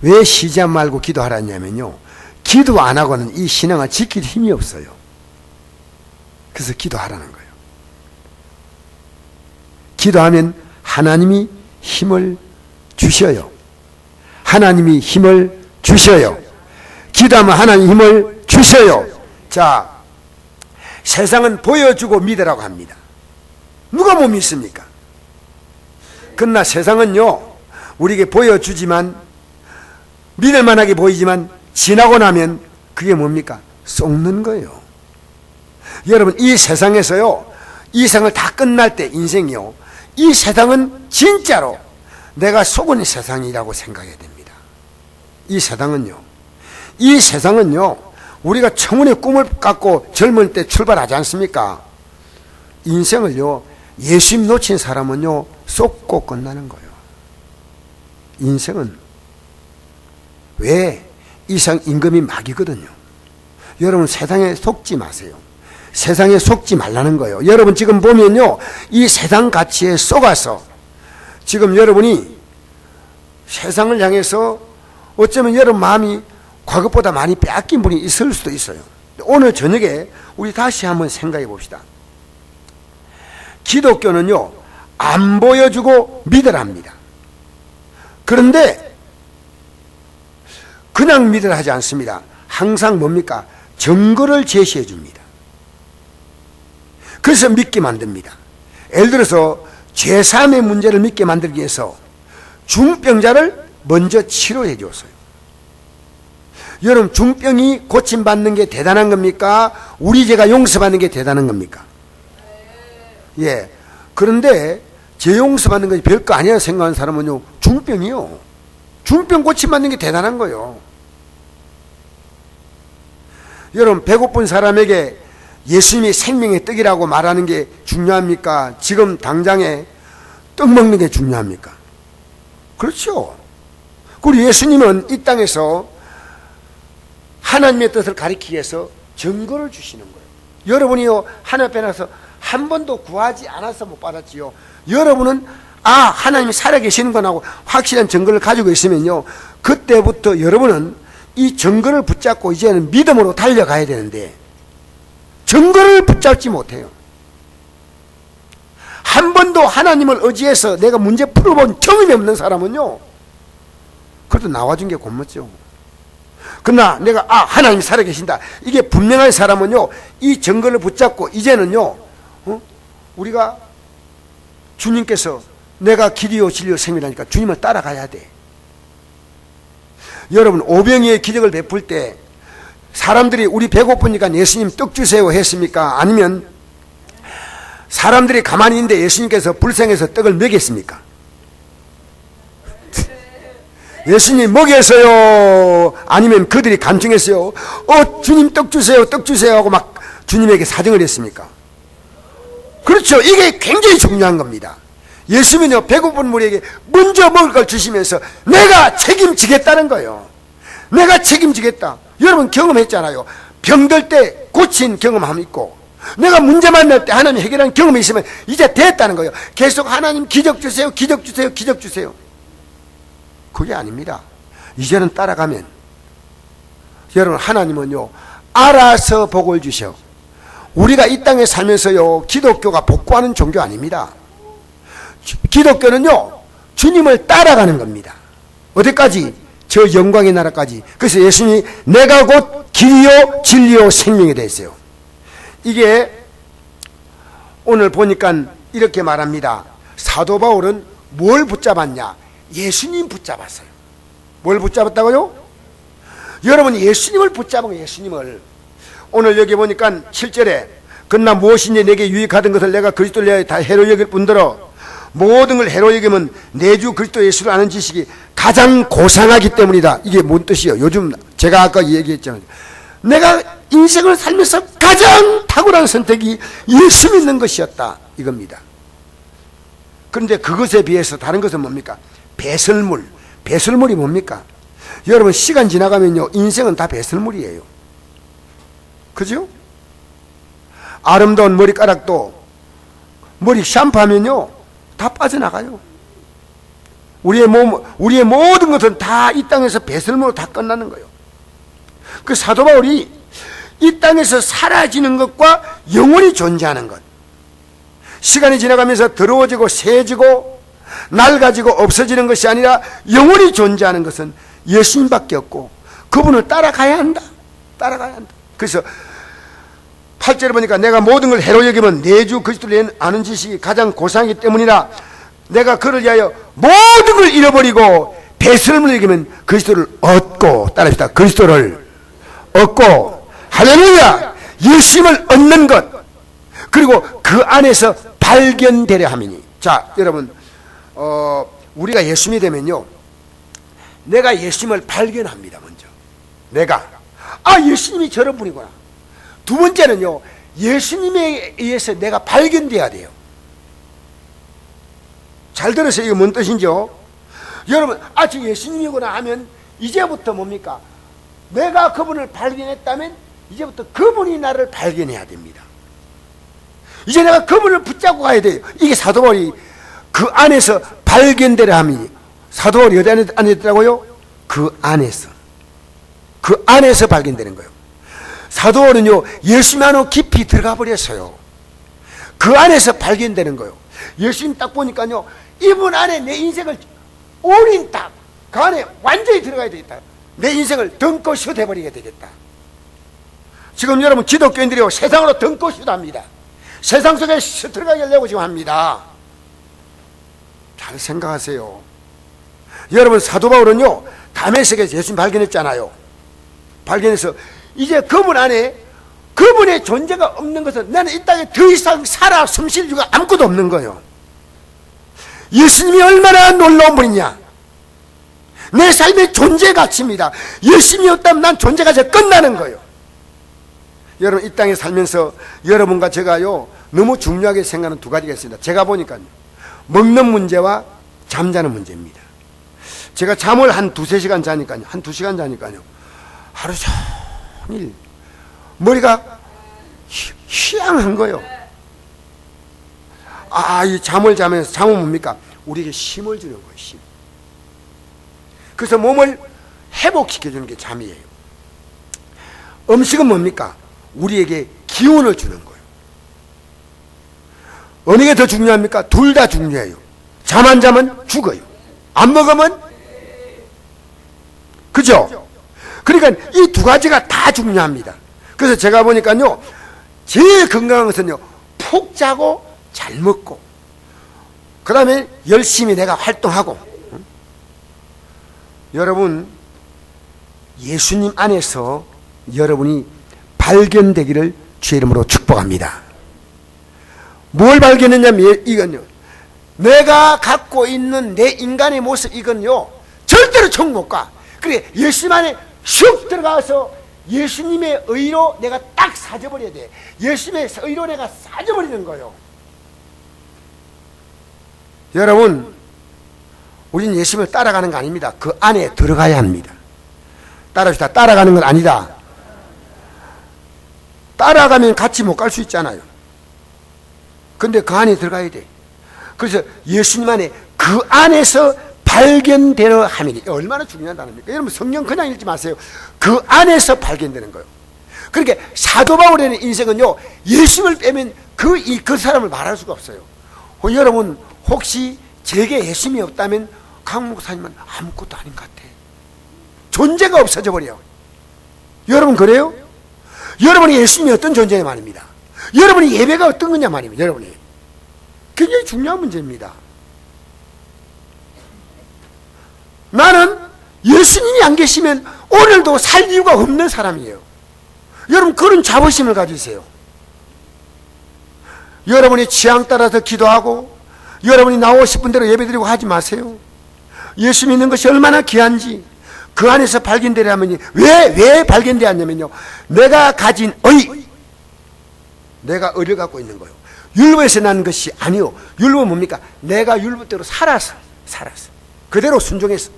왜 쉬지 말고 기도하라냐면요, 기도 안 하고는 이 신앙을 지킬 힘이 없어요. 그래서 기도하라는 거예요. 기도하면 하나님이 힘을 주셔요. 하나님이 힘을 주셔요. 기도하면 하나님 힘을 주셔요. 자, 세상은 보여주고 믿으라고 합니다. 누가 못 믿습니까? 그러나 세상은요, 우리에게 보여주지만, 믿을 만하게 보이지만 지나고 나면 그게 뭡니까? 썩는 거예요. 여러분, 이 세상에서요, 이 세상을 다 끝날 때 인생이요, 이 세상은 진짜로 내가 속은 세상이라고 생각해야 됩니다. 이 세상은요, 우리가 청운의 꿈을 갖고 젊을 때 출발하지 않습니까? 인생을요, 예수님 놓친 사람은요, 쏟고 끝나는 거예요. 인생은 왜? 이상 임금이 막이거든요. 여러분, 세상에 속지 마세요. 세상에 속지 말라는 거예요. 여러분 지금 보면요, 이 세상 가치에 속아서 지금 여러분이 세상을 향해서 어쩌면 여러분 마음이 과거보다 많이 빼앗긴 분이 있을 수도 있어요. 오늘 저녁에 우리 다시 한번 생각해 봅시다. 기독교는요, 안 보여주고 믿으랍니다. 그런데 그냥 믿으라 하지 않습니다. 항상 뭡니까? 증거를 제시해 줍니다. 그래서 믿게 만듭니다. 예를 들어서 제3의 문제를 믿게 만들기 위해서 중병자를 먼저 치료해 줬어요. 여러분, 중병이 고침받는 게 대단한 겁니까? 우리 죄가 용서받는 게 대단한 겁니까? 예. 그런데 죄 용서받는 것이 별거 아니라 생각하는 사람은요, 중병이요, 중병 고침받는 게 대단한 거예요. 여러분, 배고픈 사람에게 예수님이 생명의 떡이라고 말하는 게 중요합니까? 지금 당장에 떡 먹는 게 중요합니까? 그렇죠. 그리고 예수님은 이 땅에서 하나님의 뜻을 가리키기 위해서 증거를 주시는 거예요. 여러분이요, 하나님 앞에 나서 한 번도 구하지 않아서 못 받았지요. 여러분은 하나님이 살아계시는 거라고 확실한 증거를 가지고 있으면요, 그때부터 여러분은 이 증거를 붙잡고 이제는 믿음으로 달려가야 되는데 증거를 붙잡지 못해요. 한 번도 하나님을 의지해서 내가 문제 풀어본 경험이 없는 사람은요, 그래도 나와준 게 고맙죠. 그러나 내가 하나님이 살아계신다, 이게 분명한 사람은요, 이 증거를 붙잡고 이제는요, 우리가 주님께서 내가 길이요 진리요 생명이라니까 주님을 따라가야 돼. 여러분, 오병이의 기적을 베풀 때 사람들이 우리 배고프니까 예수님 떡 주세요 했습니까? 아니면 사람들이 가만히 있는데 예수님께서 불쌍해서 떡을 먹였습니까? 예수님 먹였어요? 아니면 그들이 간증했어요? 주님 떡 주세요, 떡 주세요 하고 막 주님에게 사정을 했습니까? 그렇죠. 이게 굉장히 중요한 겁니다. 예수님은요, 배고픈 무리에게 먼저 먹을 걸 주시면서 내가 책임지겠다는 거예요. 내가 책임지겠다. 여러분 경험했잖아요. 병들 때 고친 경험함이 있고, 내가 문제 만날 때 하나님 해결한 경험이 있으면 이제 됐다는 거예요. 계속 하나님 기적 주세요, 기적 주세요, 기적 주세요. 그게 아닙니다. 이제는 따라가면 여러분, 하나님은요, 알아서 복을 주셔. 우리가 이 땅에 살면서요, 기독교가 복구하는 종교 아닙니다. 기독교는요, 주님을 따라가는 겁니다. 어디까지? 저 영광의 나라까지. 그래서 예수님이 내가 곧 길이요 진리요 생명이 되었어요. 이게 오늘 보니까 이렇게 말합니다. 사도 바울은 뭘 붙잡았냐? 예수님 붙잡았어요. 뭘 붙잡았다고요? 여러분, 예수님을 붙잡은 거예요. 예수님을. 오늘 여기 보니까 7절에 그러나 무엇인지 내게 유익하던 것을 내가 그리스도를 위하여 다 해로 여길 뿐더러 모든 걸 해로 여기면 내 주 그리스도 예수를 아는 지식이 가장 고상하기 때문이다. 이게 뭔 뜻이에요? 요즘 제가 아까 얘기했잖아요. 내가 인생을 살면서 가장 탁월한 선택이 예수 믿는 것이었다. 이겁니다. 그런데 그것에 비해서 다른 것은 뭡니까? 배설물. 배설물이 뭡니까? 여러분, 시간 지나가면요, 인생은 다 배설물이에요. 그죠? 아름다운 머리카락도 머리 샴푸하면요, 다 빠져나가요. 우리의 모든 것은 다 이 땅에서 배설물로 다 끝나는 거예요. 그 사도 바울이 이 땅에서 사라지는 것과 영원히 존재하는 것, 시간이 지나가면서 더러워지고 새지고 낡아지고 없어지는 것이 아니라 영원히 존재하는 것은 예수님밖에 없고 그분을 따라가야 한다. 따라가야 한다. 그래서 8절에 보니까 내가 모든 걸 해로 여기면 내 주 그리스도를 아는 지식이 가장 고상이기 때문이라 내가 그를 위하여 모든 걸 잃어버리고 배설물을 여기면 그리스도를 얻고, 따라합시다. 그리스도를 얻고, 할렐루야! 예수님을 얻는 것, 그리고 그 안에서 발견되려 함이니. 자, 여러분, 우리가 예수님이 되면요, 내가 예수님을 발견합니다. 먼저 내가 예수님이 저런 분이구나. 두 번째는요, 예수님에 의해서 내가 발견돼야 돼요. 잘 들으세요. 이게 뭔 뜻인지요? 여러분, 저 예수님이구나 하면 이제부터 뭡니까? 내가 그분을 발견했다면 이제부터 그분이 나를 발견해야 됩니다. 이제 내가 그분을 붙잡고 가야 돼요. 이게 사도 바울이 그 안에서 발견되려 함이니. 사도 바울이 어디 안에 있더라고요? 그 안에서. 그 안에서 발견되는 거예요. 사도 바울은요, 예수님 안으로 깊이 들어가 버렸어요. 그 안에서 발견되는 거예요. 예수님 딱 보니까요, 이분 안에 내 인생을 올인 딱, 그 안에 완전히 들어가야 되겠다. 내 인생을 덩거슛 해버리게 되겠다. 지금 여러분, 기독교인들이요, 세상으로 덩거슛 합니다. 세상 속에 들어가게 하려고 지금 합니다. 잘 생각하세요. 여러분, 사도 바울은요, 다메섹에서 예수님 발견했잖아요. 발견해서 이제 그분 안에 그분의 존재가 없는 것은 나는 이 땅에 더 이상 살아 숨쉴 이유가 아무것도 없는 거예요. 예수님이 얼마나 놀라운 분이냐. 내 삶의 존재 가치입니다. 예수님이 없다면 난 존재 가치가 끝나는 거예요. 여러분, 이 땅에 살면서 여러분과 제가요, 너무 중요하게 생각하는 두 가지가 있습니다. 제가 보니까요, 먹는 문제와 잠자는 문제입니다. 제가 잠을 한 2-3시간 자니까요, 한 2시간 자니까요, 하루 종일 머리가 희양한 거예요. 이 잠을 자면서, 잠은 뭡니까? 우리에게 힘을 주는 거예요, 힘. 그래서 몸을 회복시켜주는 게 잠이에요. 음식은 뭡니까? 우리에게 기운을 주는 거예요. 어느 게 더 중요합니까? 둘 다 중요해요. 잠 안 자면 죽어요. 안 먹으면, 그죠? 그러니까 이 두 가지가 다 중요합니다. 그래서 제가 보니까요, 제일 건강한 것은요, 푹 자고 잘 먹고, 그 다음에 열심히 내가 활동하고. 여러분, 예수님 안에서 여러분이 발견되기를 주의 이름으로 축복합니다. 뭘 발견했냐면 이건요, 내가 갖고 있는 내 인간의 모습, 이건요 절대로 총 못 가. 그래, 예수님 안에 슉 들어가서 예수님의 의로 내가 딱 사져버려야 돼. 예수님의 의로 내가 사져버리는 거예요. 여러분, 우리는 예수님을 따라가는 거 아닙니다. 그 안에 들어가야 합니다. 따라합시다. 따라가는 건 아니다. 따라가면 같이 못 갈 수 있잖아요. 근데 그 안에 들어가야 돼. 그래서 예수님 안에, 그 안에서 발견되려 함이니. 얼마나 중요한 단어입니까? 여러분, 성경 그냥 읽지 마세요. 그 안에서 발견되는 거예요. 그러니까 사도 바울의 인생은요, 예수님을 빼면 그 사람을 말할 수가 없어요. 여러분, 혹시 제게 예수님이 없다면 강 목사님은 아무것도 아닌 것 같아. 존재가 없어져 버려. 여러분, 그래요? 여러분이 예수님이 어떤 존재냐 말입니다. 여러분이 예배가 어떤 거냐 말입니다. 여러분이 굉장히 중요한 문제입니다. 나는 예수님이 안 계시면 오늘도 살 이유가 없는 사람이에요. 여러분, 그런 자부심을 가지세요. 여러분이 취향 따라서 기도하고 여러분이 나오고 싶은 대로 예배드리고 하지 마세요. 예수 믿는 것이 얼마나 귀한지 그 안에서 발견되려 하면, 왜 발견되었냐면요, 내가 가진 내가 의를 갖고 있는 거예요. 율법에서 난 것이 아니요. 율법은 뭡니까? 내가 율법대로 살아서 그대로 순종해서.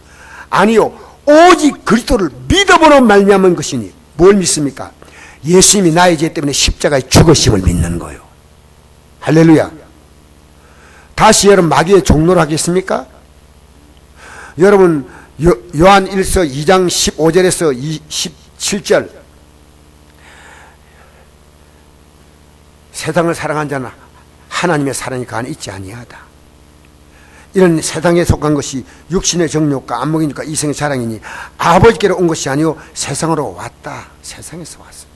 아니요, 오직 그리스도를 믿어보는 말미암은 것이니. 뭘 믿습니까? 예수님이 나의 죄 때문에 십자가에 죽으심을 믿는 거예요. 할렐루야. 다시 여러분 마귀의 종로를 하겠습니까? 여러분 요한 1서 2장 15절에서 17절, 세상을 사랑한 자는 하나님의 사랑이 그 안에 있지 아니하다. 이런 세상에 속한 것이 육신의 정욕과 안목이니까 이생의 자랑이니 아버지께로 온 것이 아니요 세상으로 왔다. 세상에서 왔습니다.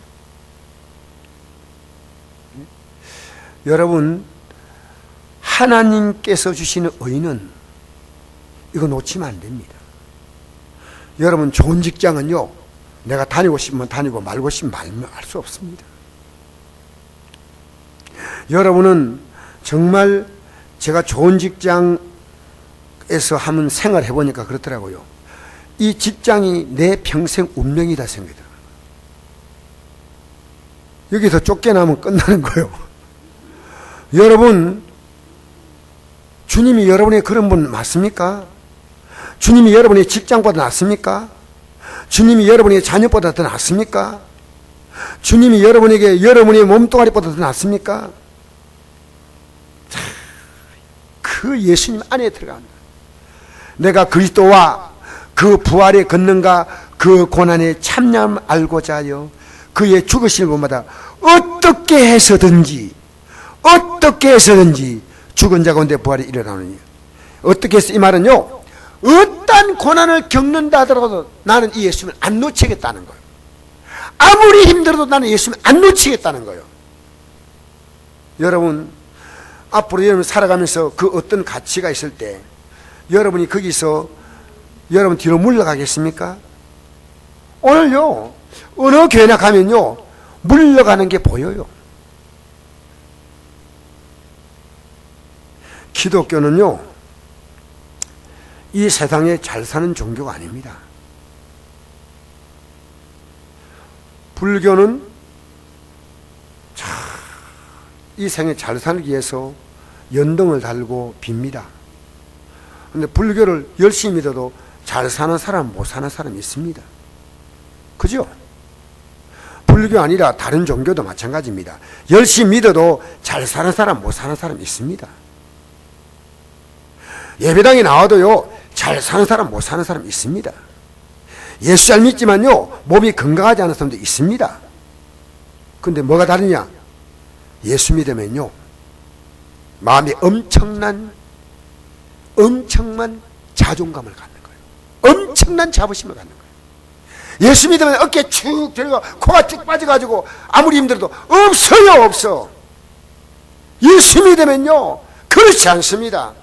여러분, 하나님께서 주시는 의는 이거 놓치면 안 됩니다. 여러분, 좋은 직장은요, 내가 다니고 싶으면 다니고 말고 싶으면 말면 알 수 없습니다. 여러분은 정말 제가 좋은 직장에서 하면 생활해 보니까 그렇더라고요. 이 직장이 내 평생 운명이다 생각해요. 여기서 쫓겨나면 끝나는 거예요. 여러분, 주님이 여러분의 그런 분 맞습니까? 주님이 여러분의 직장보다 낫습니까? 주님이 여러분의 자녀보다 더 낫습니까? 주님이 여러분에게 여러분의 몸뚱아리보다 더 낫습니까? 그 예수님 안에 들어간다. 내가 그리스도와 그 부활의 권능과 그 고난의 참념 알고자 하여 그의 죽으실 곳마다 어떻게 해서든지 죽은 자 가운데 부활이 일어나느냐. 어떻게 해서 이 말은요, 어떠한 고난을 겪는다 하더라도 나는 이 예수님을 안 놓치겠다는 거예요. 아무리 힘들어도 나는 예수님을 안 놓치겠다는 거예요. 여러분, 앞으로 여러분 살아가면서 그 어떤 가치가 있을 때 여러분이 거기서 여러분 뒤로 물러가겠습니까? 오늘요, 어느 교회나 가면요, 물러가는 게 보여요. 기독교는요, 이 세상에 잘 사는 종교가 아닙니다. 불교는 이 생에 잘 살기 위해서 연등을 달고 빕니다. 그런데 불교를 열심히 믿어도 잘 사는 사람, 못 사는 사람이 있습니다. 그죠? 불교 아니라 다른 종교도 마찬가지입니다. 열심히 믿어도 잘 사는 사람, 못 사는 사람이 있습니다. 예배당에 나와도요, 잘 사는 사람, 못 사는 사람 있습니다. 예수 잘 믿지만요, 몸이 건강하지 않은 사람도 있습니다. 근데 뭐가 다르냐? 예수 믿으면요, 마음에 엄청난 자존감을 갖는 거예요. 엄청난 자부심을 갖는 거예요. 예수 믿으면 어깨 축 들고 코가 쭉 빠져가지고 아무리 힘들어도 없어. 예수 믿으면요, 그렇지 않습니다.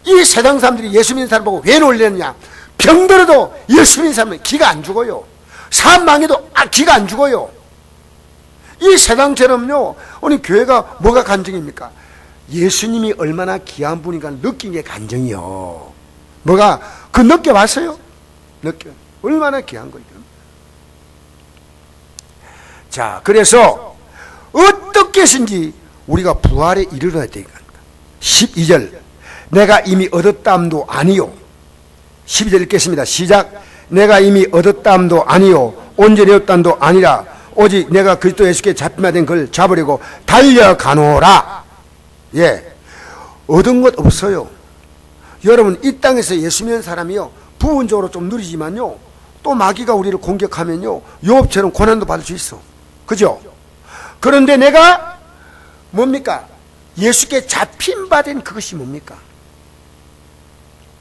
이 세상 사람들이 예수 믿는 사람 보고 왜 놀라느냐? 병들어도 예수 믿는 사람은 기가 안 죽어요. 사람 망해도 기가 안 죽어요. 이 세상처럼요, 오늘 교회가 뭐가 간증입니까? 예수님이 얼마나 귀한 분인가 느낀 게 간증이요. 뭐가 그 느껴봤어요? 얼마나 귀한 거예요. 자, 그래서 어떻게 해서든지 우리가 부활에 이르러야 되니까. 12절, 내가 이미 얻었다함도 아니요. 12절 읽겠습니다. 시작. 내가 이미 얻었다함도 아니요 온전히 얻었다함도 아니라 오직 내가 그리스도 예수께 잡히마 된 그를 잡으려고 달려가노라. 예, 얻은 것 없어요. 여러분, 이 땅에서 예수 믿는 사람이요, 부분적으로 좀 느리지만요, 또 마귀가 우리를 공격하면요, 요업처럼 고난도 받을 수 있어. 그죠? 그런데 내가 뭡니까? 예수께 잡힌 바 된 그것이 뭡니까?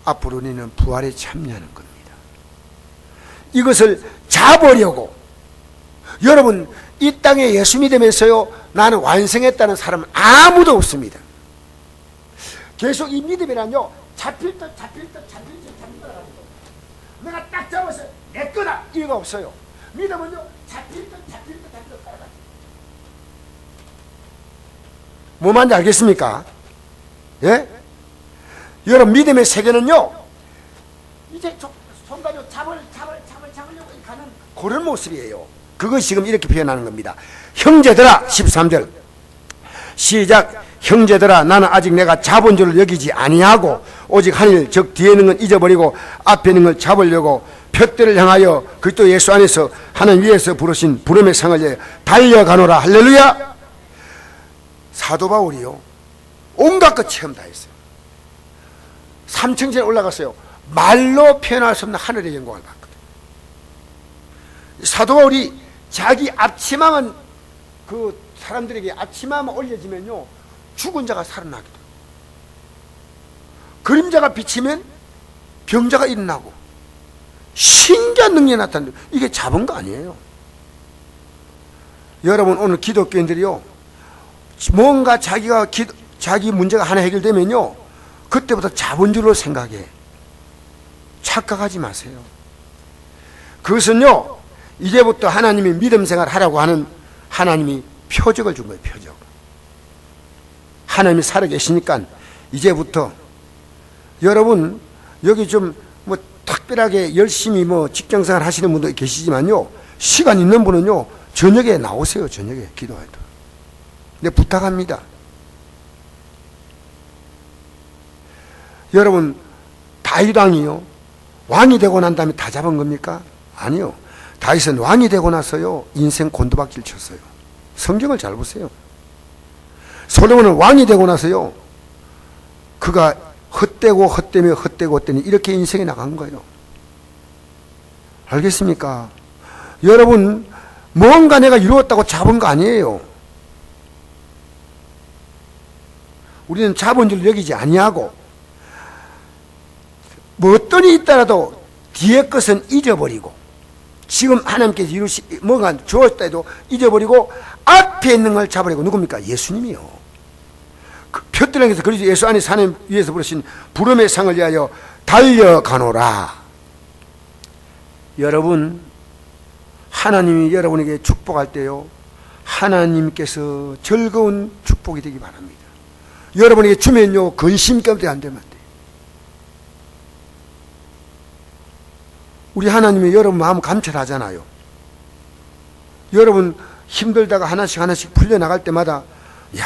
앞으로 우리는 부활에 참여하는 겁니다. 이것을 잡으려고. 여러분, 이 땅에 예수 믿으면서요, 나는 완성했다는 사람은 아무도 없습니다. 계속 이 믿음이란요, 잡힐 듯 내가 딱 잡아서 내 거다 이거 없어요. 믿음은요, 잡힐 듯 살아가요. 뭐 말인지 알겠습니까? 예? 여러분, 믿음의 세계는요, 이제 손 가지고 잡으려고 가는 그런 모습이에요. 그것이 지금 이렇게 표현하는 겁니다. 형제들아, 13절 시작. 형제들아 나는 아직 내가 자본주를 여기지 아니하고 오직 한일 즉 뒤에 있는 건 잊어버리고 앞에 있는 걸 잡으려고 표대를 향하여 그리스도 예수 안에서 하나님 위에서 부르신 부름의 상을 위해 달려가노라. 할렐루야. 사도 바울이요 온갖 것 체험 다 했어요. 삼층전에 올라갔어요. 말로 표현할 수 없는 하늘의 영광을 봤거든요. 사도 바울이 자기 앞치마만 그 사람들에게 앞치마만 올려지면요 죽은 자가 살아나기도, 그림자가 비치면 병자가 일어나고 신기한 능력이 나타나는, 이게 잡은 거 아니에요. 여러분 오늘 기독교인들이요 뭔가 자기 문제가 하나 해결되면요 그때부터 자본주의로 생각해. 착각하지 마세요. 그것은요 이제부터 하나님이 믿음 생활 하라고 하는 하나님이 표적을 준 거예요. 표적. 하나님이 살아계시니까 이제부터 여러분 여기 좀 뭐 특별하게 열심히 뭐 직장생활 하시는 분도 계시지만요 시간 있는 분은요 저녁에 나오세요. 저녁에 기도해도. 네, 부탁합니다. 여러분 다윗 왕이요 왕이 되고 난 다음에 다 잡은 겁니까? 아니요. 다윗은 왕이 되고 나서요 인생 곤두박질 쳤어요. 성경을 잘 보세요. 솔로몬은 왕이 되고 나서요 그가 헛되고 헛되며 헛되고 헛되니 이렇게 인생이 나간 거예요. 알겠습니까? 여러분 뭔가 내가 이루었다고 잡은 거 아니에요. 우리는 자본주의를 여기지 아니하고 뭐 어떤 일이 있더라도 뒤에 것은 잊어버리고 지금 하나님께서 뭔가 주었다 해도 잊어버리고 앞에 있는 걸 잡으려고. 누굽니까? 예수님이요. 그 표대랑에서 그리스도 예수 안에서 하나님 위에서 부르신 부름의 상을 위하여 달려가노라. 여러분 하나님이 여러분에게 축복할 때요 하나님께서 즐거운 축복이 되기 바랍니다. 여러분에게 주면요 근심까지 안 되면 안 돼요. 우리 하나님이 여러분 마음 감찰하잖아요. 여러분 힘들다가 하나씩 풀려나갈 때마다 야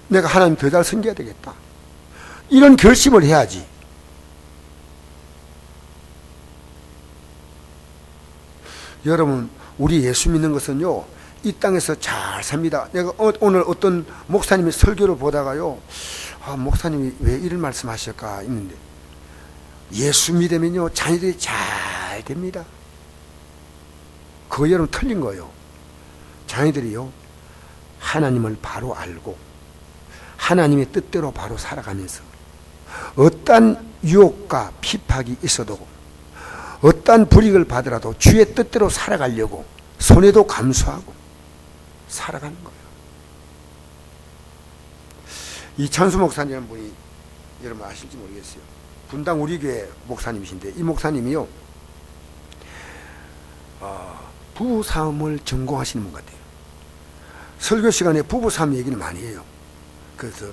내가 하나님 더 잘 섬겨야 되겠다 이런 결심을 해야지. 여러분 우리 예수 믿는 것은요 이 땅에서 잘 삽니다. 내가 오늘 어떤 목사님이 설교를 보다가요 목사님이 왜 이런 말씀 하실까 했는데 예수 믿으면요 자녀들이 잘 됩니다. 그거 여러분 틀린 거예요. 자녀들이요 하나님을 바로 알고 하나님의 뜻대로 바로 살아가면서 어떠한 유혹과 핍박이 있어도 어떠한 불이익을 받으라도 주의 뜻대로 살아가려고 손해도 감수하고 살아가는 거예요. 이찬수 목사님이라는 분이 여러분 아실지 모르겠어요. 분당 우리 교회 목사님이신데 이 목사님이요 부부싸움을 전공하시는 분 같아요. 설교 시간에 부부싸움 얘기를 많이 해요. 그래서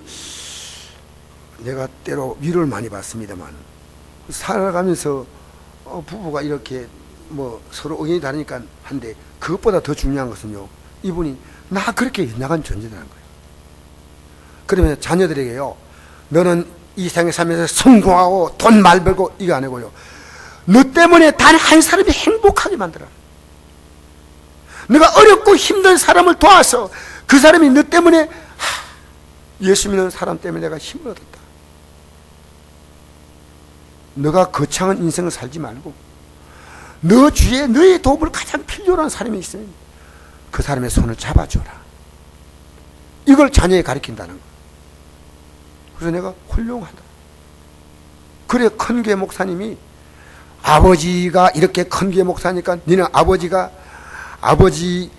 내가 때로 위로를 많이 받습니다만 살아가면서 부부가 이렇게 뭐 서로 의견이 다르니까 한데 그것보다 더 중요한 것은요 이분이 나 그렇게 나간 존재라는 거예요. 그러면 자녀들에게요 너는 이 세상에 살면서 성공하고 돈 많이 벌고 이거 아니고요 너 때문에 단 한 사람이 행복하게 만들어. 네가 어렵고 힘든 사람을 도와서 그 사람이 너 때문에 예수 믿는 사람 때문에 내가 힘을 얻었다. 너가 거창한 인생을 살지 말고 너 주위에 너의 도움을 가장 필요로 한 사람이 있으면 그 사람의 손을 잡아줘라. 이걸 자녀에 가르친다는 거야. 그래서 내가 훌륭하다. 그래 큰 교회 목사님이 아버지가 이렇게 큰 교회 목사니까 너는 아버지가 아버지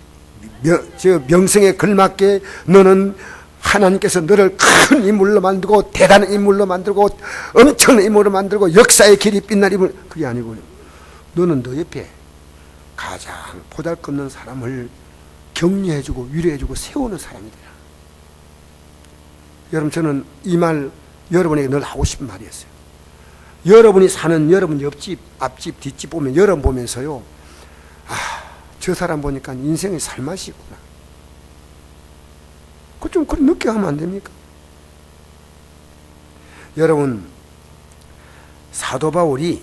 명성에 걸맞게 너는 하나님께서 너를 큰 인물로 만들고 대단한 인물로 만들고 엄청난 인물로 만들고 역사의 길이 빛날 인물. 그게 아니고요 너는 너 옆에 가장 보잘것없는 사람을 격려해주고 위로해주고 세우는 사람이다. 여러분 저는 이 말 여러분에게 늘 하고 싶은 말이었어요. 여러분이 사는 여러분 옆집 앞집 뒷집 보면 여러분 보면서요 저 사람 보니까 인생의 살맛이 있구나. 그 좀 그렇게 느껴 하면 안 됩니까? 여러분, 사도 바울이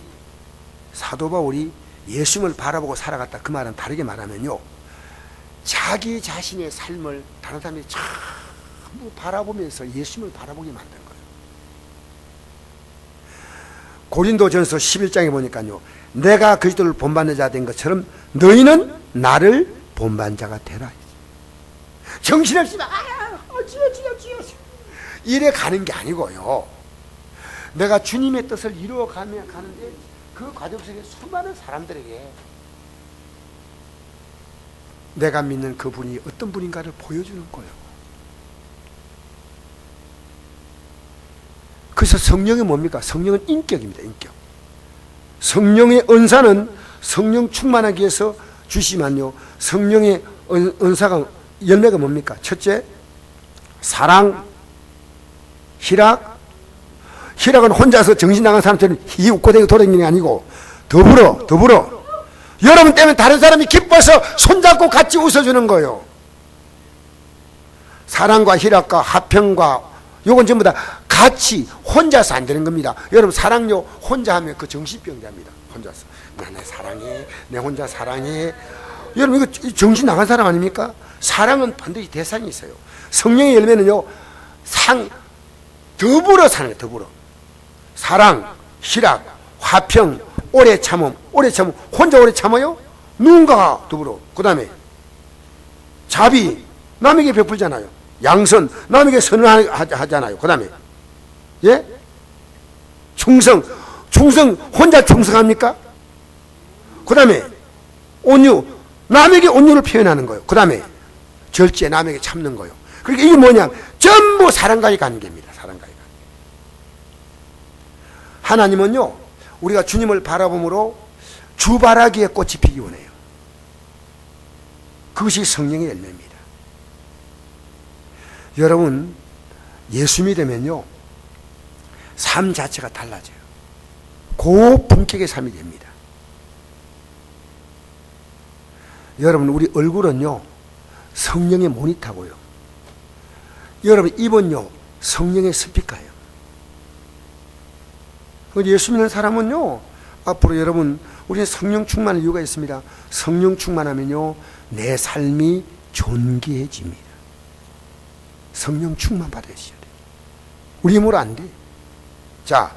예수님을 바라보고 살아갔다, 그 말은 다르게 말하면요, 자기 자신의 삶을 다른 사람이 전부 바라보면서 예수님을 바라보게 만든 거예요. 고린도전서 11장에 보니까요, 내가 그리스도를 본받는 자 된 것처럼 너희는 나를 본받는 자가 되라. 정신없이 막 지어 이래 가는 게 아니고요, 내가 주님의 뜻을 이루어가며 가는데 그 과정 속에 수많은 사람들에게 내가 믿는 그분이 어떤 분인가를 보여주는 거예요. 그래서 성령이 뭡니까? 성령은 인격입니다. 인격. 성령의 은사는 성령 충만하기 위해서 주시면요, 성령의 은사가 열매가 뭡니까? 첫째, 사랑, 희락은 혼자서 정신 나간 사람처럼 히 웃고 대고 돌아다니는 게 아니고 더불어 여러분 때문에 다른 사람이 기뻐서 손잡고 같이 웃어주는 거예요. 사랑과 희락과 화평과 요건 전부 다 같이, 혼자서 안 되는 겁니다. 여러분, 사랑요 혼자 하면 그 정신병자입니다. 혼자서 내 사랑해, 내 혼자 사랑해. 여러분, 이거 정신 나간 사람 아닙니까? 사랑은 반드시 대상이 있어요. 성령의 열매는요, 더불어 사는 거예요. 더불어 사랑, 희락, 화평, 오래 참음. 혼자 오래 참아요? 누군가가 더불어. 그 다음에 자비, 남에게 베풀잖아요. 양선, 남에게 선언하잖아요. 그 다음에 충성 혼자 충성합니까? 그 다음에 온유, 남에게 온유를 표현하는 거예요. 그 다음에 절제, 남에게 참는 거예요. 그러니까 이게 뭐냐, 전부 사랑과의 관계입니다. 사랑과의 관계. 하나님은요, 우리가 주님을 바라봄으로 주바라기에 꽃이 피기 원해요. 그것이 성령의 열매입니다. 여러분, 예수 믿으면요, 삶 자체가 달라져요. 고품격의 삶이 됩니다. 여러분, 우리 얼굴은요, 성령의 모니터고요, 여러분 입은요, 성령의 스피커예요. 예수 믿는 사람은요, 앞으로 여러분, 우리는 성령 충만할 이유가 있습니다. 성령 충만하면요, 내 삶이 존귀해집니다. 성령 충만 받으셔야 돼요. 우리 힘으로 안 돼. 자,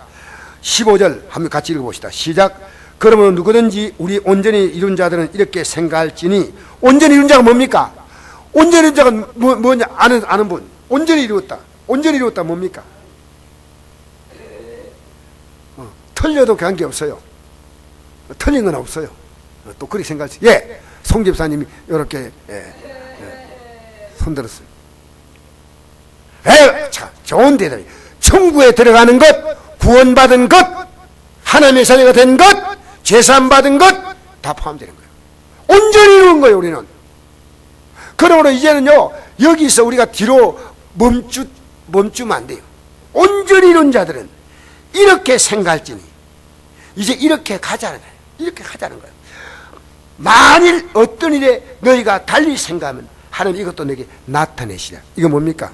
15절 한번 같이 읽어봅시다. 시작. 그러면 누구든지 우리 온전히 이룬 자들은 이렇게 생각할지니, 온전히 이룬 자가 뭡니까? 온전히 이룬 자가 뭐냐? 아는 분. 온전히 이루었다. 온전히 이루었다 뭡니까? 틀려도 관계없어요. 틀린 건 없어요. 또 그렇게 생각하지. 송 집사님이 이렇게 손들었어요. 자, 좋은 대답이. 천국에 들어가는 것, 구원받은 것, 하나님의 자녀가 된 것, 제사함받은 것, 다 포함되는 거예요. 온전히 이루는 거예요, 우리는. 그러므로 이제는요, 여기서 우리가 뒤로 멈추면 안 돼요. 온전히 이룬 자들은 이렇게 생각할지니, 이제 이렇게 가자는 거예요. 이렇게 가자는 거예요. 만일 어떤 일에 너희가 달리 생각하면 하나님 이것도 내게 나타내시라. 이거 뭡니까?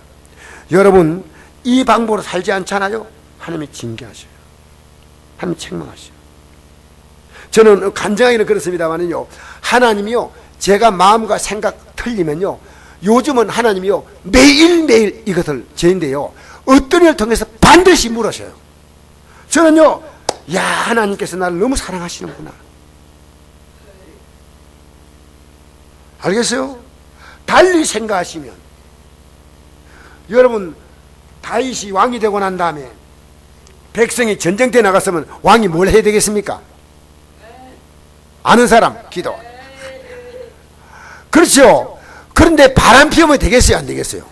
여러분, 이 방법으로 살지 않잖아요? 하나님이 징계하셔요. 하나님이 책망하셔요. 저는 간증하기는 그렇습니다만은요, 하나님이요, 제가 마음과 생각 틀리면요, 요즘은 하나님이요, 매일매일 이것을 저인데요, 어떤 일을 통해서 반드시 물으셔요. 저는요, 야, 하나님께서 나를 너무 사랑하시는구나. 알겠어요? 달리 생각하시면, 여러분, 다윗이 왕이 되고 난 다음에 백성이 전쟁터에 나갔으면 왕이 뭘 해야 되겠습니까? 아는 사람? 기도. 그렇죠. 그런데 바람 피우면 되겠어요, 안 되겠어요?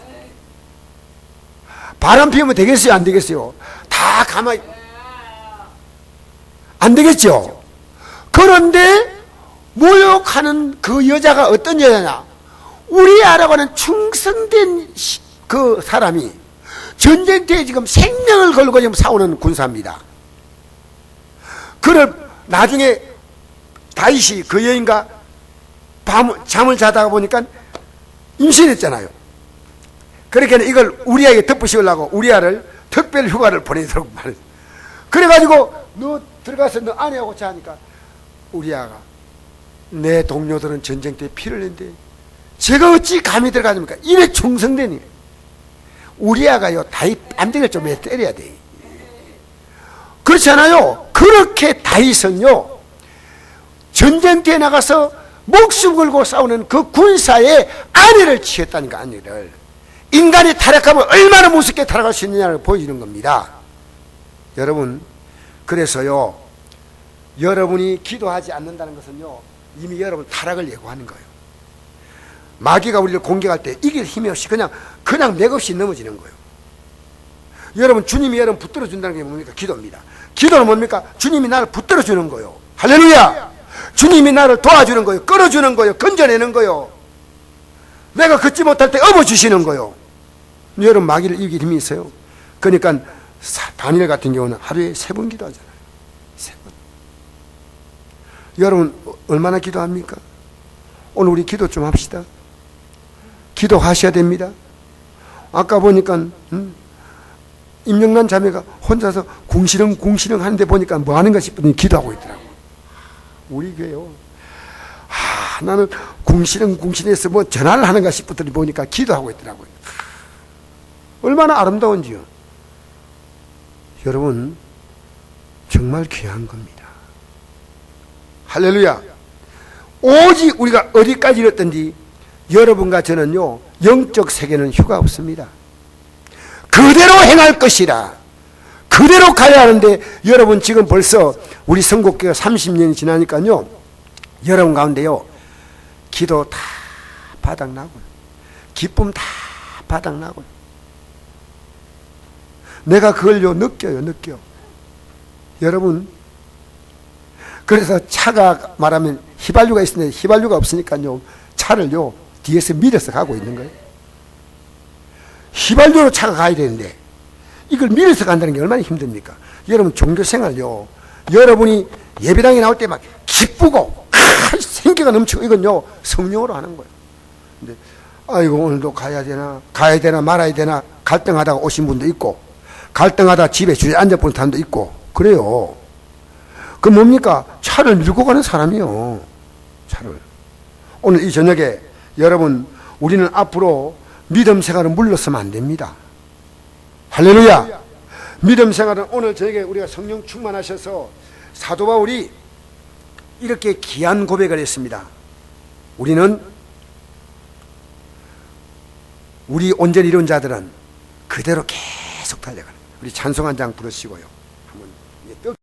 바람 피우면 되겠어요, 안 되겠어요? 다 가만히 안 되겠죠. 그런데 모욕하는 그 여자가 어떤 여자냐? 우리 아라고는 충성된 그 사람이 전쟁터에 지금 생명을 걸고 지금 싸우는 군사입니다. 그를 나중에 다윗이 그 여인과 잠을 자다가 보니까 임신했잖아요. 그러니까 이걸 우리아에게 덮으시려고 우리아를 특별 휴가를 보내도록 말했어. 그래가지고 너 들어가서 너 아내하고 자니까 우리 아가 내 동료들은 전쟁 때 피를 낸대. 제가 어찌 감히 들어가십니까? 이래 충성되니. 우리 아가요, 다윗 뺨대기를 좀 때려야 돼. 그렇잖아요. 그렇게 다윗은요, 전쟁터에 나가서 목숨 걸고 싸우는 그 군사의 아내를 취했다니까, 아내를. 인간이 타락하면 얼마나 무섭게 타락할 수 있느냐를 보여주는 겁니다. 여러분, 그래서요, 여러분이 기도하지 않는다는 것은요, 이미 여러분 타락을 예고하는 거예요. 마귀가 우리를 공격할 때 이길 힘이 없이 그냥 맥없이 넘어지는 거예요. 여러분, 주님이 여러분 붙들어 준다는 게 뭡니까? 기도입니다. 기도는 뭡니까? 주님이 나를 붙들어 주는 거예요. 할렐루야! 주님이 나를 도와주는 거예요. 끌어주는 거예요. 건져내는 거예요. 내가 걷지 못할 때 업어주시는 거예요. 여러분, 마귀를 이길 힘이 있어요. 그러니까 다니엘 같은 경우는 하루에 3번 기도하잖아요. 3번. 여러분, 얼마나 기도합니까? 오늘 우리 기도 좀 합시다. 기도하셔야 됩니다. 아까 보니까 임영란 자매가 혼자서 궁시렁 하는데 보니까 뭐 하는가 싶더니 기도하고 있더라고. 우리 교회요. 나는 궁시렁해서 뭐 전화를 하는가 싶더니 보니까 기도하고 있더라고요. 얼마나 아름다운지요. 여러분, 정말 귀한 겁니다. 할렐루야. 오직 우리가 어디까지 이랬든지 여러분과 저는요, 영적 세계는 휴가 없습니다. 그대로 행할 것이라. 그대로 가야 하는데, 여러분 지금 벌써 우리 선곡교가 30년이 지나니까요, 여러분 가운데요, 기도 다 바닥나고, 기쁨 다 바닥나고. 내가 그걸요, 느껴요. 여러분, 그래서 차가 말하면 휘발유가 있는데 휘발유가 없으니까요, 차를요, 뒤에서 밀어서 가고 있는 거예요. 휘발유로 차가 가야 되는데 이걸 밀어서 간다는 게 얼마나 힘듭니까? 여러분, 종교생활요, 여러분이 예배당에 나올 때 막 기쁘고 생기가 넘치고, 이건요, 성령으로 하는 거예요. 근데 아이고, 오늘도 가야 되나 말아야 되나 갈등하다가 오신 분도 있고, 갈등하다 집에 주저앉아 본 사람도 있고 그래요. 그 뭡니까? 차를 밀고 가는 사람이요. 차를. 오늘 이 저녁에 여러분, 우리는 앞으로 믿음 생활을 물러서면 안 됩니다. 할렐루야. 믿음 생활은 오늘 저녁에 우리가 성령 충만하셔서 사도 바울이 이렇게 귀한 고백을 했습니다. 우리는, 우리 온전히 이룬 자들은 그대로 계속 달려가는. 우리 찬송 한 장 부르시고요, 한번